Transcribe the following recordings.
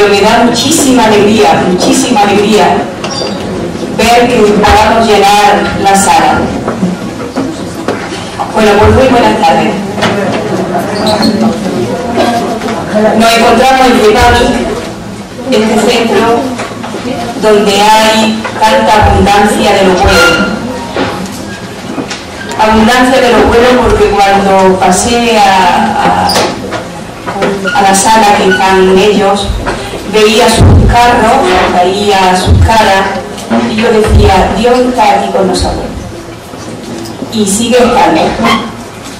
me da muchísima alegría ver que podamos llenar la sala. Bueno, pues muy buenas tardes. Nos encontramos en Cepamic, este centro donde hay tanta abundancia de lo bueno. Abundancia de lo bueno porque cuando pasé a la sala que están ellos, veía sus carros, veía sus caras, y yo decía, Dios está aquí con nosotros. Y sigue estando.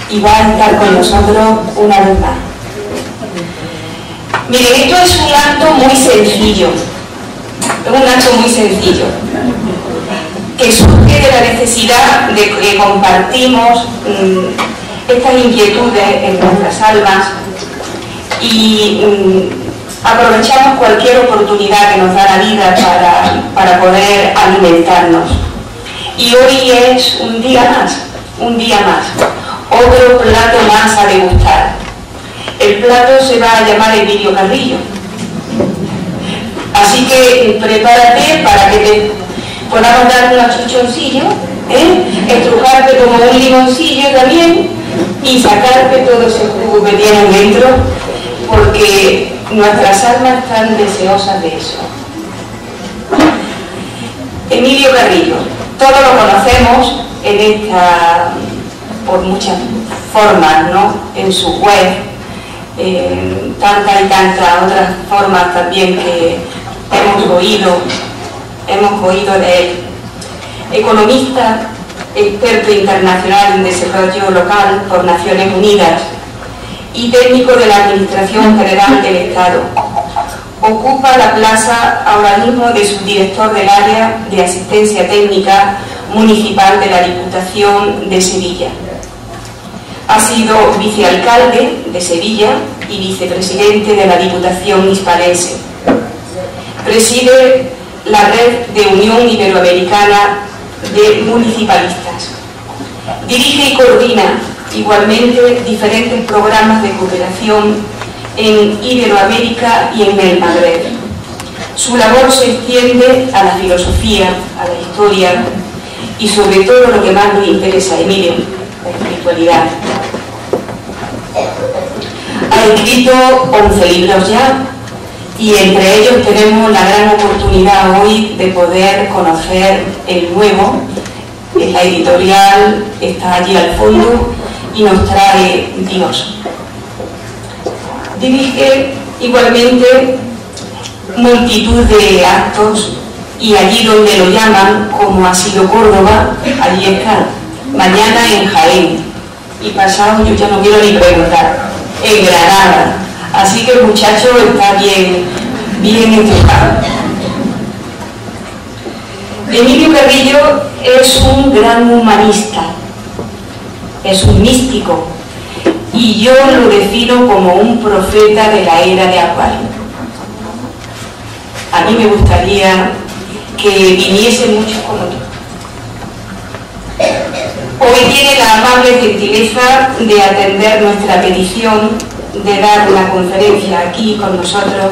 Y va a estar con nosotros una vez más. Miren, esto es un acto muy sencillo. Es un acto muy sencillo, que surge de la necesidad de que compartimos estas inquietudes en nuestras almas y aprovechamos cualquier oportunidad que nos da la vida para poder alimentarnos. Y hoy es un día más, otro plato más a degustar. El plato se va a llamar Emilio Carrillo. Así que prepárate para que te podamos dar unos chuchoncillos, estrujarte como un limoncillo también y sacarte todo ese jugo que tienen dentro, porque nuestras almas están deseosas de eso. Emilio Carrillo, todos lo conocemos por muchas formas, ¿no? En su web, tantas y tantas otras formas también que hemos oído de él. Economista, experto internacional en desarrollo local por Naciones Unidas y técnico de la Administración General del Estado. Ocupa la plaza ahora mismo de subdirector del área de asistencia técnica municipal de la Diputación de Sevilla. Ha sido vicealcalde de Sevilla y vicepresidente de la Diputación hispalense. Preside la red de Unión Iberoamericana de Municipalistas. Dirige y coordina igualmente diferentes programas de cooperación en Iberoamérica y en el Magreb. Su labor se extiende a la filosofía, a la historia y sobre todo lo que más nos interesa a Emilio, la espiritualidad. Ha escrito 11 libros ya, y entre ellos tenemos la gran oportunidad hoy de poder conocer el nuevo. La editorial está allí al fondo y nos trae Dios. Dirige igualmente multitud de actos y allí donde lo llaman, como ha sido Córdoba, allí está. Mañana en Jaén y pasado yo ya no quiero ni preguntar, en Granada. Así que el muchacho está bien enfocado. Emilio Carrillo es un gran humanista, es un místico, y yo lo defino como un profeta de la era de Acuario. A mí me gustaría que viniese muchos como tú. Hoy tiene la amable gentileza de atender nuestra petición de dar una conferencia aquí con nosotros,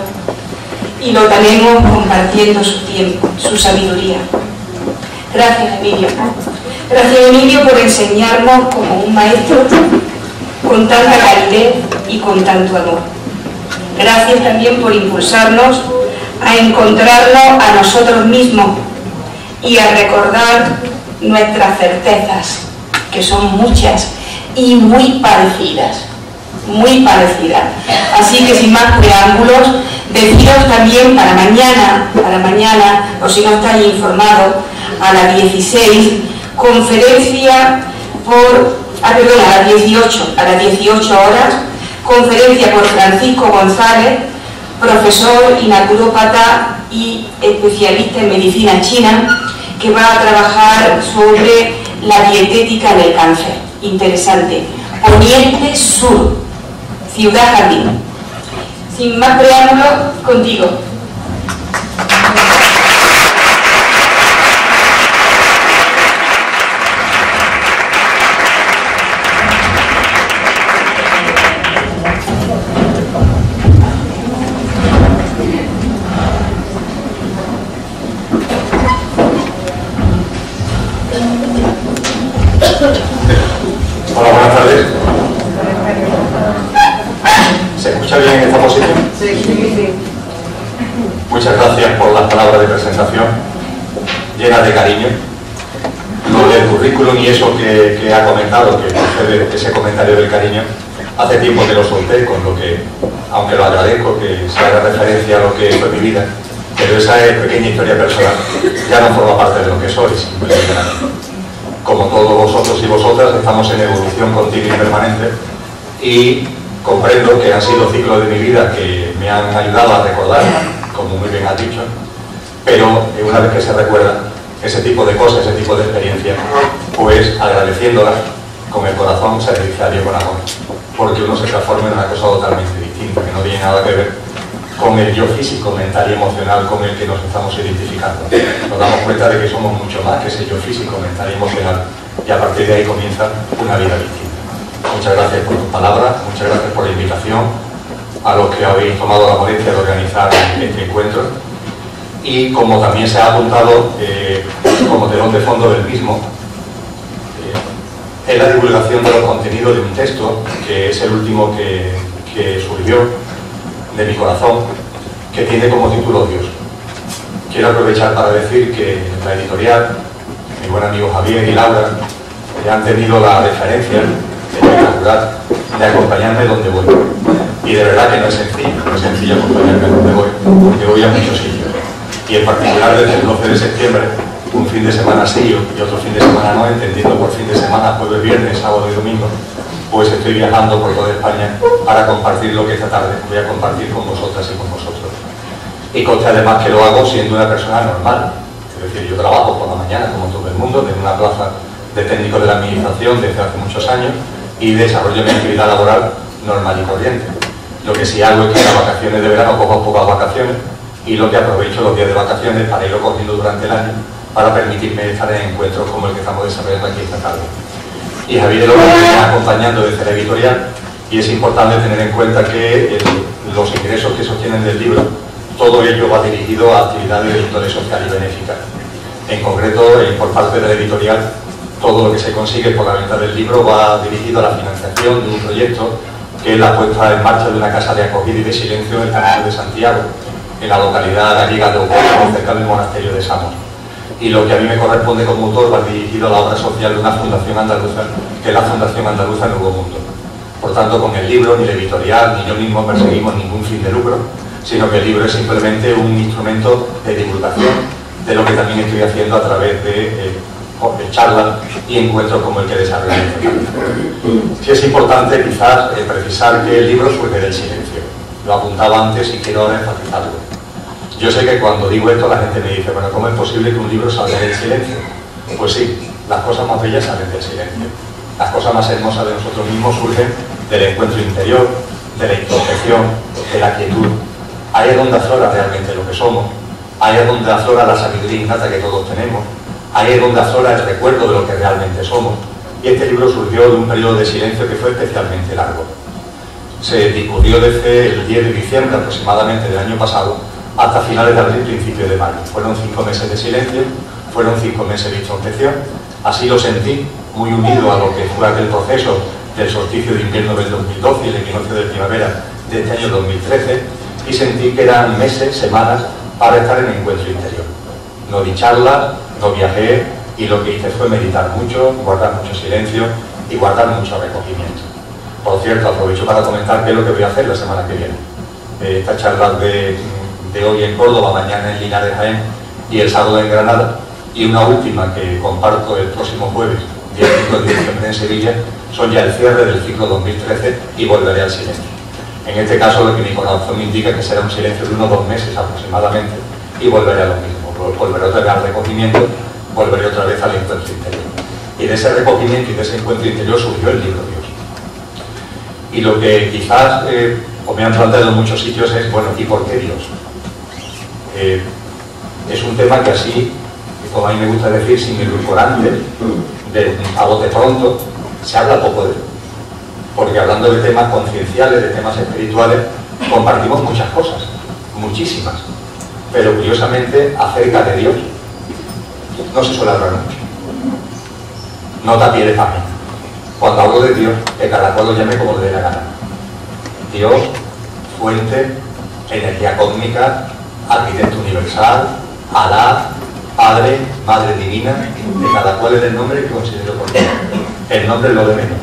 y lo tenemos compartiendo su tiempo, su sabiduría. Gracias, Emilio. Gracias, Emilio, por enseñarnos como un maestro con tanta calidez y con tanto amor. Gracias también por impulsarnos a encontrarnos a nosotros mismos y a recordar nuestras certezas, que son muchas y muy parecidas. Así que sin más preámbulos, deciros también para mañana, o si no estáis informados, a las 16, conferencia a las 18 horas, conferencia por Francisco González, profesor y naturópata y especialista en medicina china, que va a trabajar sobre la dietética en el cáncer. Interesante. Poniente Sur, Ciudad Jardín. Sin más preámbulos, contigo. gracias por las palabras de presentación, llenas de cariño. Lo del currículum y eso que ha comentado, que procede ese comentario del cariño, hace tiempo que lo solté, con lo que, aunque lo agradezco que se haga referencia a lo que fue mi vida, pero esa pequeña historia personal ya no forma parte de lo que soy, simplemente. Como todos vosotros y vosotras, estamos en evolución continua y permanente, y comprendo que han sido ciclos de mi vida que me han ayudado a recordar, como muy bien has dicho, pero una vez que se recuerda ese tipo de cosas, ese tipo de experiencias, pues agradeciéndolas con el corazón se dice adiós con amor, porque uno se transforma en una cosa totalmente distinta, que no tiene nada que ver con el yo físico, mental y emocional con el que nos estamos identificando. Nos damos cuenta de que somos mucho más que ese yo físico, mental y emocional, y a partir de ahí comienza una vida distinta. Muchas gracias por tus palabras, muchas gracias por la invitación, a los que habéis tomado la molestia de organizar este encuentro, y como también se ha apuntado como telón de fondo del mismo, es la divulgación de los contenidos de un texto, que es el último que surgió de mi corazón, que tiene como título Dios. Quiero aprovechar para decir que la editorial, mi buen amigo Javier y Laura, han tenido la deferencia espectacular de acompañarme donde voy. Y de verdad que no es sencillo acompañarme donde voy, porque voy a muchos sitios. Y en particular desde el 12 de septiembre, un fin de semana sí y otro fin de semana no, entendiendo por fin de semana jueves, viernes, sábado y domingo, pues estoy viajando por toda España para compartir lo que esta tarde voy a compartir con vosotras y con vosotros. Y conste además que lo hago siendo una persona normal, es decir, yo trabajo por la mañana como todo el mundo, en una plaza de técnico de la administración desde hace muchos años y desarrollo mi actividad laboral normal y corriente. Lo que sí hago es que en las vacaciones de verano cojo pocas vacaciones y lo que aprovecho los días de vacaciones para irlo cogiendo durante el año para permitirme estar en encuentros como el que estamos desarrollando aquí esta tarde. Y Javier lo que me está acompañando desde la editorial, y es importante tener en cuenta que los ingresos que sostienen del libro, todo ello va dirigido a actividades de índole social y benéfica. En concreto, por parte de la editorial, todo lo que se consigue por la venta del libro va dirigido a la financiación de un proyecto que es la puesta en marcha de una casa de acogida y de silencio en el Camino de Santiago, en la localidad gallega de Oporto, cerca del monasterio de Samos. Y lo que a mí me corresponde como autor va dirigido a la obra social de una fundación andaluza, que es la Fundación Andaluza Nuevo Mundo. Por tanto, con el libro, ni la editorial, ni yo mismo perseguimos ningún fin de lucro, sino que el libro es simplemente un instrumento de divulgación de lo que también estoy haciendo a través de charlas y encuentros como el que desarrollo. Sí es importante quizás precisar que el libro surge del silencio. Lo apuntaba antes y quiero ahora enfatizarlo. Yo sé que cuando digo esto la gente me dice, bueno, ¿cómo es posible que un libro salga del silencio? Pues sí, las cosas más bellas salen del silencio. Las cosas más hermosas de nosotros mismos surgen del encuentro interior, de la introspección, de la quietud. Ahí es donde aflora realmente lo que somos. Ahí es donde aflora la sabiduría innata que todos tenemos. Ahí es donde aflora el recuerdo de lo que realmente somos. Y este libro surgió de un periodo de silencio que fue especialmente largo. Se discurrió desde el 10 de diciembre aproximadamente del año pasado hasta finales de abril, principios de mayo. Fueron 5 meses de silencio, fueron 5 meses de introspección. Así lo sentí, muy unido a lo que fue aquel proceso del solsticio de invierno del 2012 y el equinoccio de primavera de este año 2013, y sentí que eran meses, semanas, para estar en encuentro interior. No di charlas, no viajé, y lo que hice fue meditar mucho, guardar mucho silencio y guardar mucho recogimiento. Por cierto, aprovecho para comentar qué es lo que voy a hacer la semana que viene. Estas charlas de hoy en Córdoba, mañana en Linares, Jaén, y el sábado en Granada, y una última que comparto el próximo jueves, día 5 de diciembre en Sevilla, son ya el cierre del ciclo 2013 y volveré al silencio. En este caso lo que mi corazón me indica que será un silencio de unos 2 meses aproximadamente, y volveré a lo mismo, volveré otra vez al recogimiento, volveré otra vez al encuentro interior. Y de ese recogimiento y de ese encuentro interior surgió el libro Dios. Y lo que quizás me han planteado en muchos sitios es, bueno, ¿y por qué Dios? Es un tema que así, como a mí me gusta decir, sin edulcorante, a bote pronto, se habla poco de él. Porque hablando de temas concienciales, de temas espirituales, compartimos muchas cosas, muchísimas. Pero curiosamente, acerca de Dios, no se suele hablar mucho. Nota pie de página. Cuando hablo de Dios, que cada cual lo llame como le dé la gana. Dios, fuente, energía cósmica, arquitecto universal, Alá, Padre, Madre Divina, de cada cual es el nombre que considero oportuno. El nombre es lo de menos,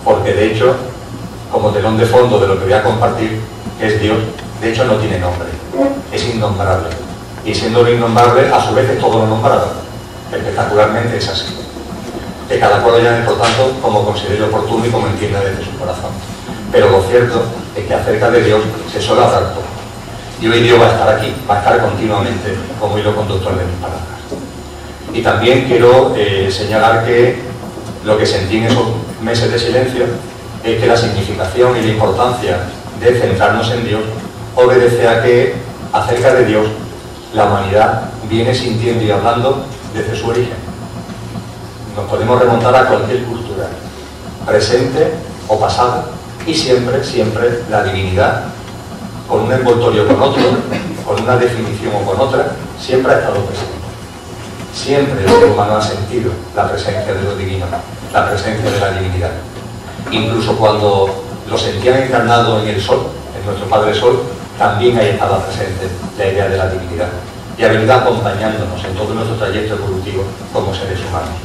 porque de hecho, como telón de fondo de lo que voy a compartir, es Dios, de hecho no tiene nombre, es innombrable. Y siendo lo innombrable, a su vez es todo lo nombrado. Espectacularmente es así. Que cada cual lo llame, por tanto, como considere oportuno y como entienda desde su corazón. Pero lo cierto es que acerca de Dios se suele hablar poco. Y hoy Dios va a estar aquí, va a estar continuamente como hilo conductor de mis palabras. Y también quiero señalar que lo que sentí en esos meses de silencio es que la significación y la importancia de centrarnos en Dios obedece a que acerca de Dios la humanidad viene sintiendo y hablando desde su origen. Nos podemos remontar a cualquier cultura, presente o pasada, y siempre, siempre la divinidad, con un envoltorio con otro, con una definición o con otra, siempre ha estado presente. Siempre el ser humano ha sentido la presencia de lo divino, la presencia de la divinidad. Incluso cuando lo sentían encarnado en el Sol, en nuestro Padre Sol, también ahí estaba presente la idea de la divinidad. Y ha venido acompañándonos en todo nuestro trayecto evolutivo como seres humanos.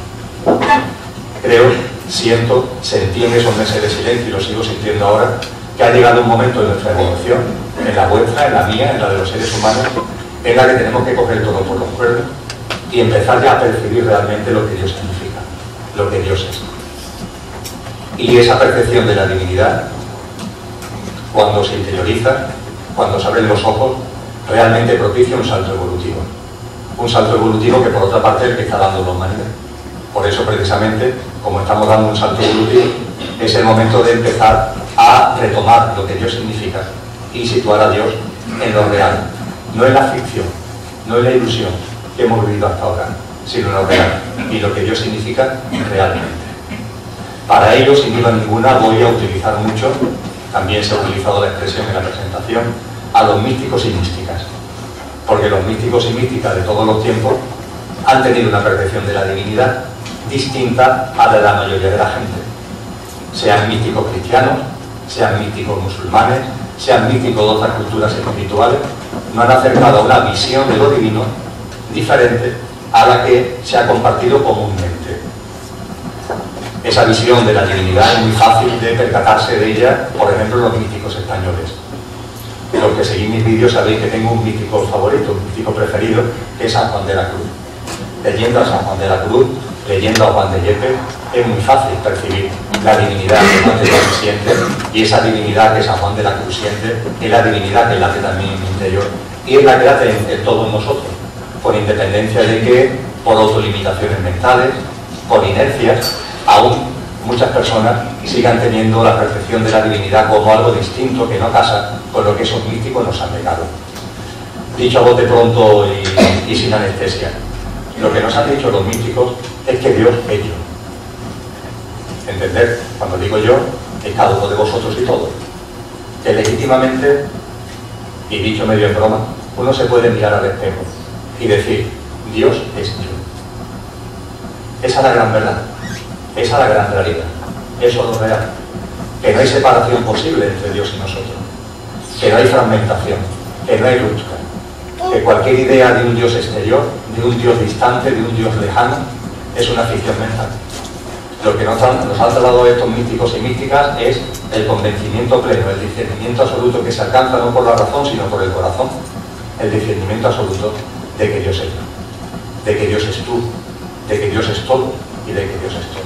Creo, siento, sentí en esos meses de silencio y lo sigo sintiendo ahora, que ha llegado un momento de nuestra evolución, en la vuestra, en la mía, en la de los seres humanos, en la que tenemos que coger todo por los cuernos y empezar ya a percibir realmente lo que Dios significa, lo que Dios es. Y esa percepción de la divinidad, cuando se interioriza, cuando se abren los ojos, realmente propicia un salto evolutivo. Un salto evolutivo que por otra parte es el que está dando la humanidad. Por eso precisamente, como estamos dando un salto evolutivo, es el momento de empezar a retomar lo que Dios significa y situar a Dios en lo real, no en la ficción, no en la ilusión que hemos vivido hasta ahora, sino en lo real y lo que Dios significa realmente. Para ello, sin duda ninguna, voy a utilizar mucho, también se ha utilizado la expresión en la presentación, a los místicos y místicas, porque los místicos y místicas de todos los tiempos han tenido una percepción de la divinidad distinta a la de la mayoría de la gente. Sean místicos cristianos, sean místicos musulmanes, sean místicos de otras culturas espirituales, no han acercado a una visión de lo divino diferente a la que se ha compartido comúnmente. Esa visión de la divinidad es muy fácil de percatarse de ella, por ejemplo, en los místicos españoles. Los que seguís mis vídeos sabéis que tengo un místico favorito, un místico preferido, que es San Juan de la Cruz. Leyendo a San Juan de la Cruz, leyendo a Juan de Yepes, es muy fácil percibir la divinidad que Juan de Yepes siente, y esa divinidad que San Juan de la Cruz siente es la divinidad que late también en mi interior, y es la que late en todos nosotros, con independencia de que, por autolimitaciones mentales, por inercias, aún muchas personas sigan teniendo la percepción de la divinidad como algo distinto que no casa con lo que esos místicos nos han negado. Dicho a bote pronto y sin anestesia, lo que nos han dicho los místicos es que Dios es yo. Entender, cuando digo yo, es cada uno de vosotros y todos. Que legítimamente, y dicho medio en broma, uno se puede mirar al espejo y decir, Dios es yo. Esa es la gran verdad, esa es la gran realidad, eso es lo real. Que no hay separación posible entre Dios y nosotros, que no hay fragmentación, que no hay ruptura, que cualquier idea de un Dios exterior, de un Dios distante, de un Dios lejano, es una ficción mental. Lo que nos han trasladado estos místicos y místicas es el convencimiento pleno, el discernimiento absoluto que se alcanza no por la razón sino por el corazón, el discernimiento absoluto de que Dios es yo, de que Dios es tú, de que Dios es todo y de que Dios es todo.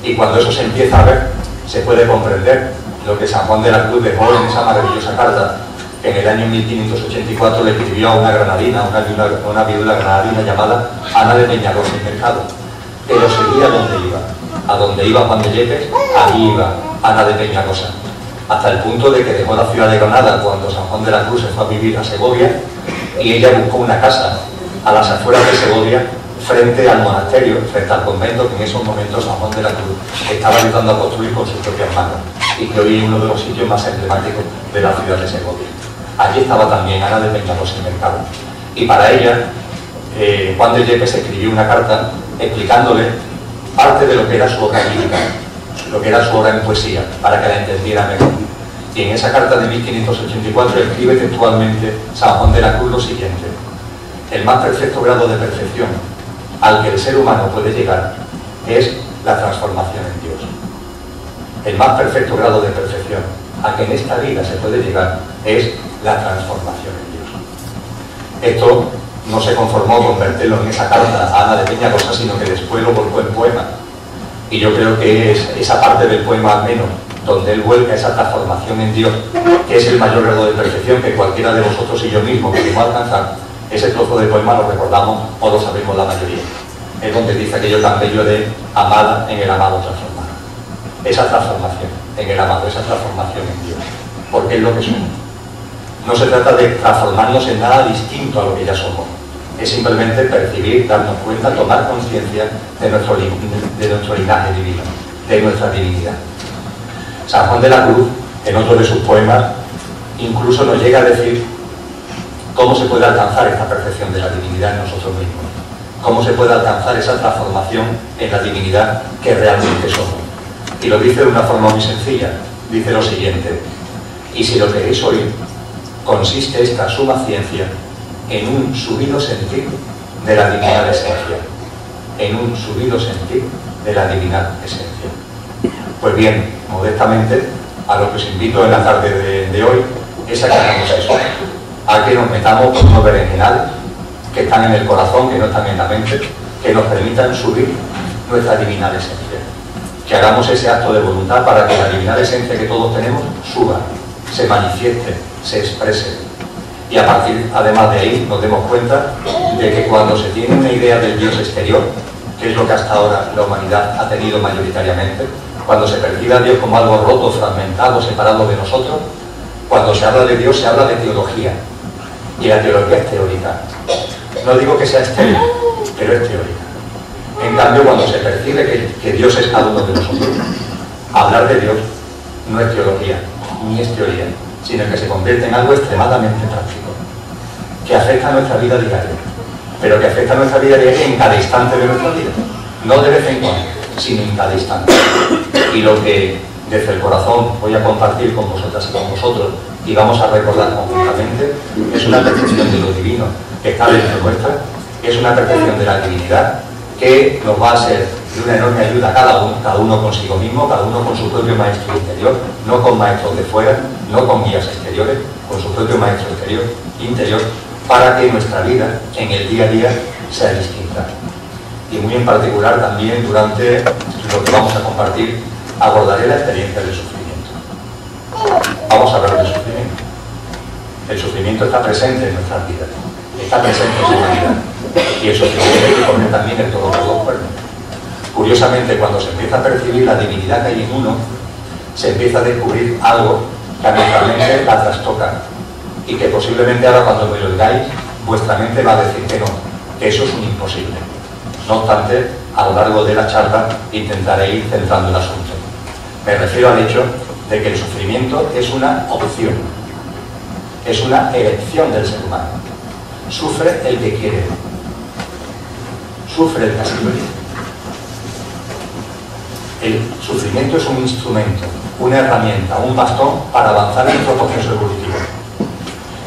Y cuando eso se empieza a ver, se puede comprender lo que San Juan de la Cruz dejó en esa maravillosa carta que en el año 1584 le escribió a una granadina, una viuda granadina llamada Ana de Peñalosa y Mercado, que lo seguía a donde iba Juan de Yepes, allí iba Ana de Peñalosa, hasta el punto de que dejó la ciudad de Granada cuando San Juan de la Cruz se fue a vivir a Segovia, y ella buscó una casa a las afueras de Segovia, frente al monasterio, frente al convento que en esos momentos San Juan de la Cruz estaba ayudando a construir con sus propias manos, y que hoy es uno de los sitios más emblemáticos de la ciudad de Segovia. Allí estaba también Ana de Peñalosa y Mercado, y para ella Juan de Yepes escribió una carta explicándole parte de lo que era su obra lírica, lo que era su obra en poesía, para que la entendiera mejor. Y en esa carta de 1584 escribe textualmente San Juan de la Cruz lo siguiente: el más perfecto grado de perfección al que el ser humano puede llegar es la transformación en Dios. El más perfecto grado de perfección a que en esta vida se puede llegar es la transformación en Dios. Esto no se conformó con verterlo en esa carta a Ana de Peñalosa, sino que después lo volcó en poema. Y yo creo que es esa parte del poema al menos donde él vuelca esa transformación en Dios, que es el mayor grado de perfección que cualquiera de vosotros y yo mismo pudimos alcanzar. Ese trozo de poema lo recordamos o lo sabemos la mayoría. Es donde dice aquello tan bello de amada en el amado transformada. Esa transformación en el amado, esa transformación en Dios, porque es lo que somos. No se trata de transformarnos en nada distinto a lo que ya somos. Es simplemente percibir, darnos cuenta, tomar conciencia de nuestro linaje divino, de nuestra divinidad. San Juan de la Cruz, en otro de sus poemas, incluso nos llega a decir cómo se puede alcanzar esta perfección de la divinidad en nosotros mismos, cómo se puede alcanzar esa transformación en la divinidad que realmente somos. Y lo dice de una forma muy sencilla, dice lo siguiente: y si lo queréis oír, consiste esta suma ciencia en un subido sentir de la divinidad esencia, en un subido sentir de la divinidad esencia. Pues bien, modestamente, a lo que os invito en la tarde de hoy es a que hagamos eso, a que nos metamos con unos berenjenales que están en el corazón, que no están en la mente, que nos permitan subir nuestra divinidad esencia, que hagamos ese acto de voluntad para que la divinidad esencia que todos tenemos suba, se manifieste, se exprese, y a partir, además de ahí, nos demos cuenta de que cuando se tiene una idea del Dios exterior, que es lo que hasta ahora la humanidad ha tenido mayoritariamente, cuando se percibe a Dios como algo roto, fragmentado, separado de nosotros, cuando se habla de Dios se habla de teología, y la teología es teórica. No digo que sea estéril, pero es teórica. En cambio, cuando se percibe que Dios es cada uno de nosotros, hablar de Dios no es teología, ni es teoría, sino que se convierte en algo extremadamente práctico, que afecta a nuestra vida diaria, pero que afecta a nuestra vida diaria en cada instante de nuestra vida, no de vez en cuando, sino en cada instante. Y lo que desde el corazón voy a compartir con vosotras y con vosotros, y vamos a recordar conjuntamente, es una percepción de lo divino que está dentro nuestra, es una percepción de la divinidad que nos va a ser de una enorme ayuda cada uno consigo mismo, cada uno con su propio maestro interior, no con maestros de fuera, no con guías exteriores, con su propio maestro interior, para que nuestra vida en el día a día sea distinta. Y muy en particular también durante lo que vamos a compartir, abordaré la experiencia del sufrimiento. Vamos a hablar del sufrimiento. El sufrimiento está presente en nuestras vidas, está presente en su humanidad. Y el sufrimiento hay que poner también en todos los dos cuernos. Curiosamente, cuando se empieza a percibir la divinidad que hay en uno, se empieza a descubrir algo que a nuestra mente la trastoca, y que posiblemente ahora cuando me lo digáis, vuestra mente va a decir que no, que eso es un imposible. No obstante, a lo largo de la charla intentaré ir centrando el asunto. Me refiero al hecho de que el sufrimiento es una opción, es una elección del ser humano. Sufre el que quiere, sufre el que así lo quiere. El sufrimiento es un instrumento, una herramienta, un bastón para avanzar en nuestro proceso evolutivo.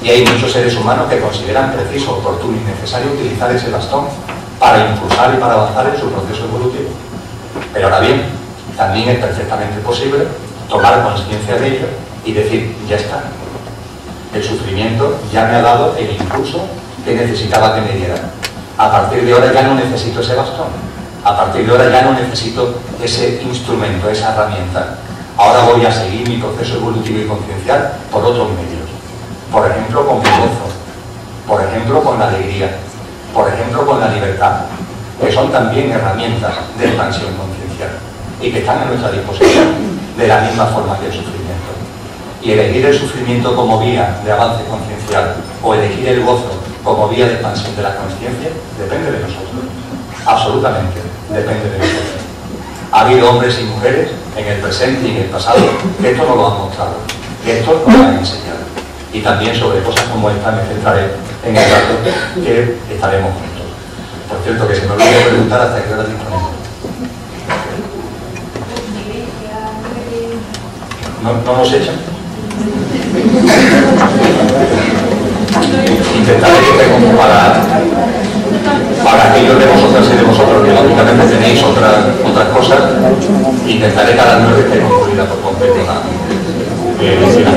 Y hay muchos seres humanos que consideran preciso, oportuno y necesario utilizar ese bastón para impulsar y para avanzar en su proceso evolutivo. Pero ahora bien, también es perfectamente posible tomar conciencia de ello y decir, ya está. El sufrimiento ya me ha dado el impulso que necesitaba que me diera. A partir de ahora ya no necesito ese bastón. A partir de ahora ya no necesito ese instrumento, esa herramienta. Ahora voy a seguir mi proceso evolutivo y conciencial por otros medios. Por ejemplo, con el gozo. Por ejemplo, con la alegría. Por ejemplo, con la libertad. Que son también herramientas de expansión conciencial. Y que están a nuestra disposición de la misma forma que el sufrimiento. Y elegir el sufrimiento como vía de avance conciencial o elegir el gozo como vía de expansión de la conciencia depende de nosotros. Absolutamente depende de nosotros. Ha habido hombres y mujeres en el presente y en el pasado que esto nos lo han mostrado, que esto nos lo han enseñado. Y también sobre cosas como esta me centraré en el rato que estaremos juntos. Por cierto, que se me olvidó preguntar hasta qué hora disponemos. ¿No nos echan? Intentaré que como para aquellos de vosotras y de vosotros que lógicamente tenéis otras cosas, intentaré cada 9 esté concluida por completo la lección.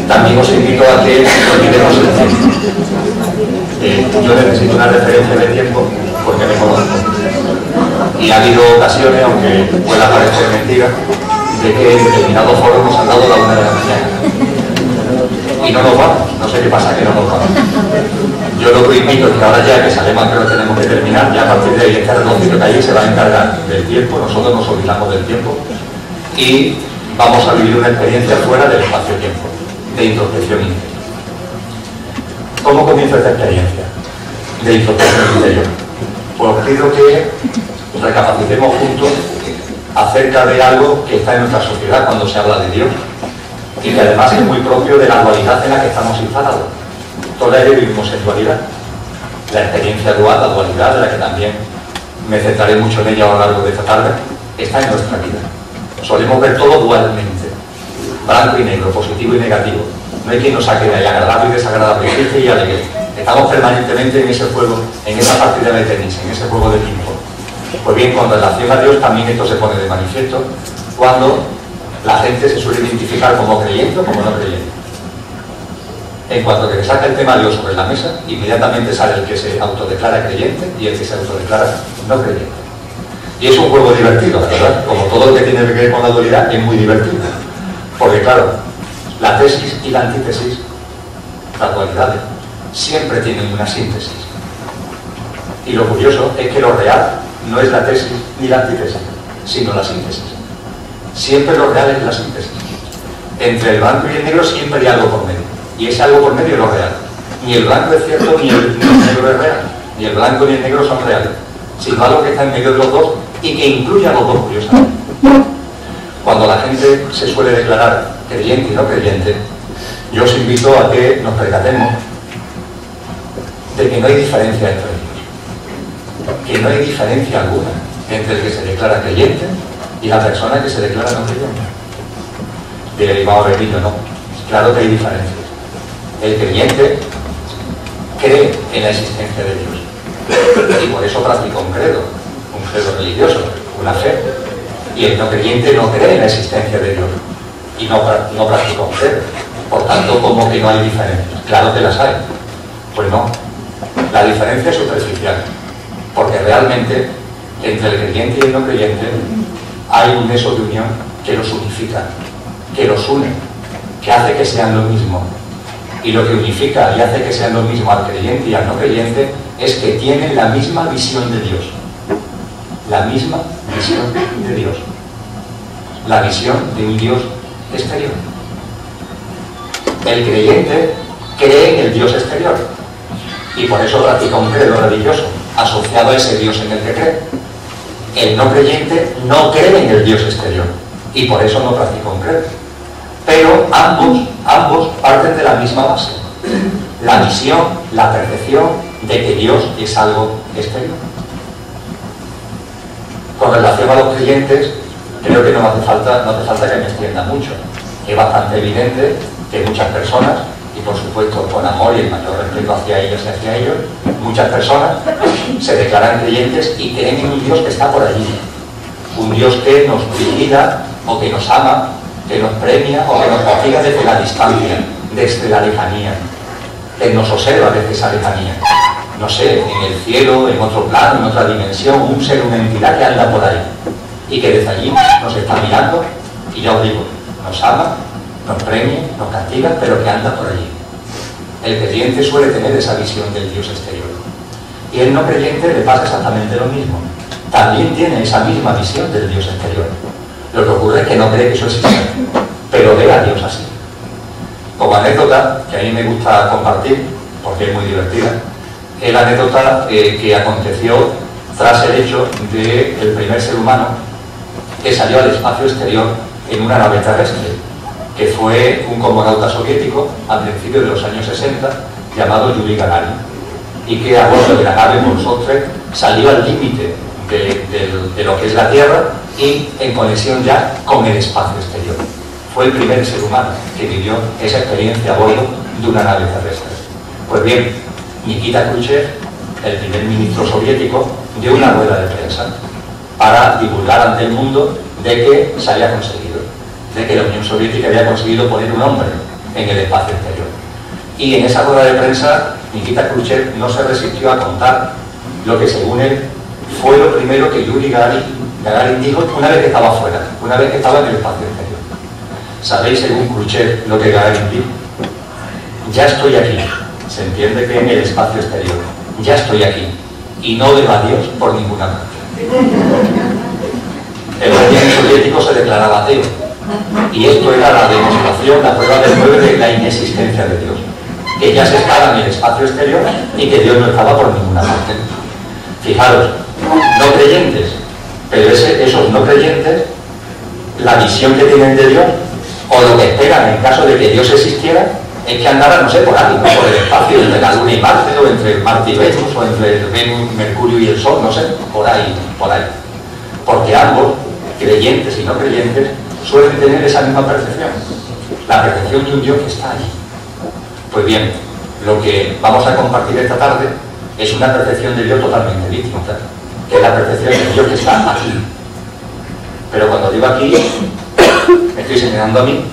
También os invito a que olvidemos el tiempo. Yo necesito una referencia de tiempo porque me conozco. Y ha habido ocasiones, aunque pueda parecer mentira, de que en determinados foros nos han dado la 1 de la mañana. Y no nos vamos, no sé qué pasa que no nos vamos. Yo lo que invito es que ahora ya que sabemos que lo tenemos que terminar, ya a partir de ahí este reloncito que hay se va a encargar del tiempo, nosotros nos olvidamos del tiempo y vamos a vivir una experiencia fuera del espacio-tiempo, de introspección interior. ¿Cómo comienza esta experiencia de introspección interior? Pues os pido que recapacitemos juntos acerca de algo que está en nuestra sociedad cuando se habla de Dios y que además es muy propio de la dualidad en la que estamos instalados. Toda ella vivimos en dualidad. La experiencia dual, la dualidad, de la que también me centraré mucho en ella a lo largo de esta tarde, está en nuestra vida. Solemos ver todo dualmente, blanco y negro, positivo y negativo. No hay quien nos saque de ahí agradable y desagradable, triste y alegre. Estamos permanentemente en ese juego, en esa partida de tenis, en ese juego de ping-pong. Pues bien, con relación a Dios también esto se pone de manifiesto cuando la gente se suele identificar como creyente o como no creyente. En cuanto que se saca el tema Dios sobre la mesa, inmediatamente sale el que se autodeclara creyente y el que se autodeclara no creyente. Y es un juego divertido, ¿verdad? Como todo lo que tiene que ver con la dualidad, es muy divertido. Porque claro, la tesis y la antítesis, las dualidades, siempre tienen una síntesis. Y lo curioso es que lo real no es la tesis ni la antítesis, sino la síntesis. Siempre lo real es la síntesis. Entre el blanco y el negro siempre hay algo por medio. Y ese algo por medio es lo real. Ni el blanco es cierto, ni el negro es real. Ni el blanco ni el negro son reales. Sino algo que está en medio de los dos y que incluye a los dos, curiosamente. Cuando la gente se suele declarar creyente y no creyente, yo os invito a que nos percatemos de que no hay diferencia entre ellos. Que no hay diferencia alguna entre el que se declara creyente y la persona que se declara no creyente. De vamos a ver, niño, no. Claro que hay diferencias. El creyente cree en la existencia de Dios y por eso practica un credo religioso, una fe. Y el no creyente no cree en la existencia de Dios y no practica un credo. Por tanto, ¿cómo que no hay diferencias? Claro que las hay. Pues no. La diferencia es superficial, porque realmente entre el creyente y el no creyente hay un nexo de unión que los unifica, que los une, que hace que sean lo mismo. Y lo que unifica y hace que sean lo mismo al creyente y al no creyente es que tienen la misma visión de Dios. La misma visión de Dios. La visión de un Dios exterior. El creyente cree en el Dios exterior y por eso practica un credo religioso asociado a ese Dios en el que cree. El no creyente no cree en el Dios exterior y por eso no practica un credo. Pero ambos parten de la misma base. La visión, la percepción de que Dios es algo exterior. Con relación a los creyentes, creo que no hace falta que me extienda mucho. Es bastante evidente que muchas personas, y por supuesto con amor y el mayor respeto hacia ellos y hacia ellos, muchas personas se declaran creyentes y creen en un Dios que está por allí. Un Dios que nos vigila o que nos ama, que nos premia o que nos castiga desde la distancia, desde la lejanía, que nos observa desde esa lejanía. No sé, en el cielo, en otro plano, en otra dimensión, un ser, una entidad que anda por ahí y que desde allí nos está mirando y ya os digo, nos ama, nos premia, nos castiga, pero que anda por allí. El creyente suele tener esa visión del Dios exterior y el no creyente le pasa exactamente lo mismo. También tiene esa misma visión del Dios exterior. Lo que ocurre es que no cree que eso existe, pero ve a Dios así. Como anécdota, que a mí me gusta compartir, porque es muy divertida, es la anécdota que aconteció tras el hecho del primer ser humano que salió al espacio exterior en una nave terrestre, que fue un cosmonauta soviético a principios de los años 60 llamado Yuri Gagarin, y que a bordo de la nave Vostok salió al límite de lo que es la Tierra y en conexión ya con el espacio exterior. fue el primer ser humano que vivió esa experiencia a bordo de una nave terrestre. Pues bien, Nikita Khrushchev, el primer ministro soviético, dio una rueda de prensa para divulgar ante el mundo de que se había conseguido, de que la Unión Soviética había conseguido poner un hombre en el espacio exterior. Y en esa rueda de prensa, Nikita Khrushchev no se resistió a contar lo que, según él, fue lo primero que Yuri Gagarin dijo una vez que estaba fuera, una vez que estaba en el espacio exterior. ¿Sabéis, según Khrushchev, lo que Gagarin dijo? Ya estoy aquí. Se entiende que en el espacio exterior. Ya estoy aquí. Y no veo a Dios por ninguna parte. El régimen soviético se declaraba ateo. Y esto era la demostración, la prueba del 9 de la inexistencia de Dios. Que ya se estaba en el espacio exterior y que Dios no estaba por ninguna parte. Fijaros, no creyentes, pero esos no creyentes, la visión que tienen de Dios, o lo que esperan en caso de que Dios existiera, es que andara, no sé, por ahí, ¿no? Por el espacio, entre la Luna y Marte, o entre Marte y Venus, o entre Venus, Mercurio y el Sol, no sé, por ahí, por ahí. Porque ambos, creyentes y no creyentes, suelen tener esa misma percepción, la percepción de un Dios que está allí. Pues bien, lo que vamos a compartir esta tarde es una percepción de Dios totalmente distinta, que es la percepción de Dios que está aquí. Pero cuando digo aquí, me estoy señalando a mí,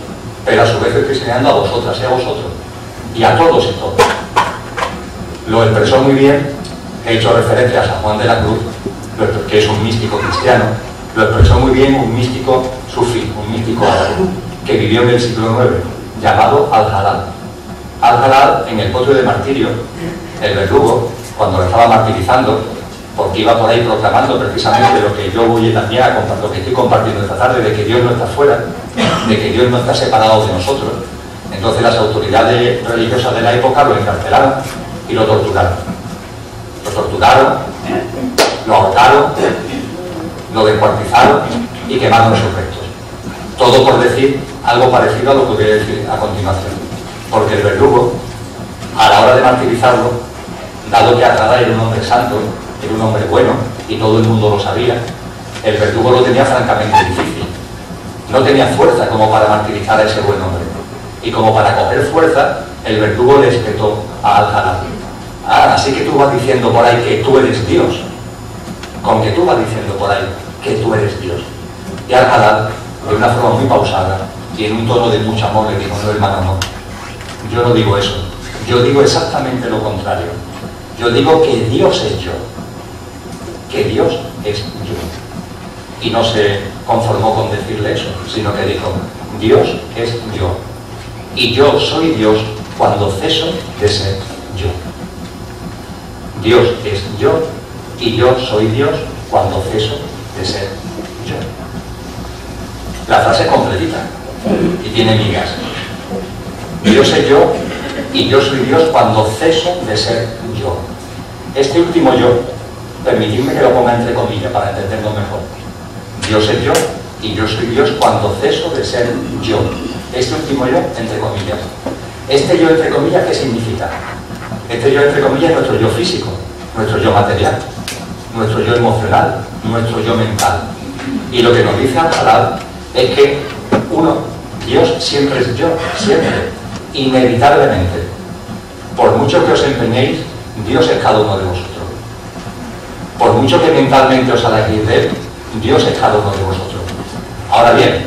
pero a su vez estoy señalando a vosotras y a vosotros, y a todos y todas. Lo expresó muy bien, he hecho referencias a Juan de la Cruz, que es un místico cristiano, lo expresó muy bien un místico sufí, un místico árabe, que vivió en el siglo IX, llamado Al-Halal. Al-Halal, en el potro de martirio, el verdugo, cuando lo estaba martirizando, porque iba por ahí proclamando precisamente lo que yo voy también a compartir, lo que estoy compartiendo esta tarde, de que Dios no está fuera, de que Dios no está separado de nosotros. Entonces las autoridades religiosas de la época lo encarcelaron y lo torturaron. Lo torturaron, lo ahorcaron, lo descuartizaron y quemaron sus restos. Todo por decir algo parecido a lo que voy a decir a continuación. Porque el verdugo, a la hora de martirizarlo, dado que Al-Halal era un hombre santo, era un hombre bueno, y todo el mundo lo sabía, el verdugo lo tenía francamente difícil. No tenía fuerza como para martirizar a ese buen hombre. Y como para coger fuerza, el verdugo le espetó a Al-Halal. Ah, así que tú vas diciendo por ahí que tú eres Dios. Con que tú vas diciendo por ahí que tú eres Dios. Y Al-Halal, de una forma muy pausada y en un tono de mucho amor, le dijo: no, hermano, no. Yo no digo eso. Yo digo exactamente lo contrario. Yo digo que Dios es yo. Que Dios es yo. Y no se conformó con decirle eso, sino que dijo: Dios es yo. Y yo soy Dios cuando ceso de ser yo. Dios es yo y yo soy Dios cuando ceso de ser yo. La frase es completita y tiene migas. Dios es yo y yo soy Dios cuando ceso de ser yo. Este último yo, permitidme que lo ponga entre comillas para entenderlo mejor. Dios es yo y yo soy Dios cuando ceso de ser yo. Este último yo, entre comillas. Este yo, entre comillas, ¿qué significa? Este yo, entre comillas, es nuestro yo físico, nuestro yo material, nuestro yo emocional, nuestro yo mental. Y lo que nos dice Al-Halal es que Dios siempre es yo, siempre, inevitablemente. Por mucho que os empeñéis, Dios es cada uno de vosotros. Por mucho que mentalmente os alejéis de Él, Dios es cada uno de vosotros. Ahora bien,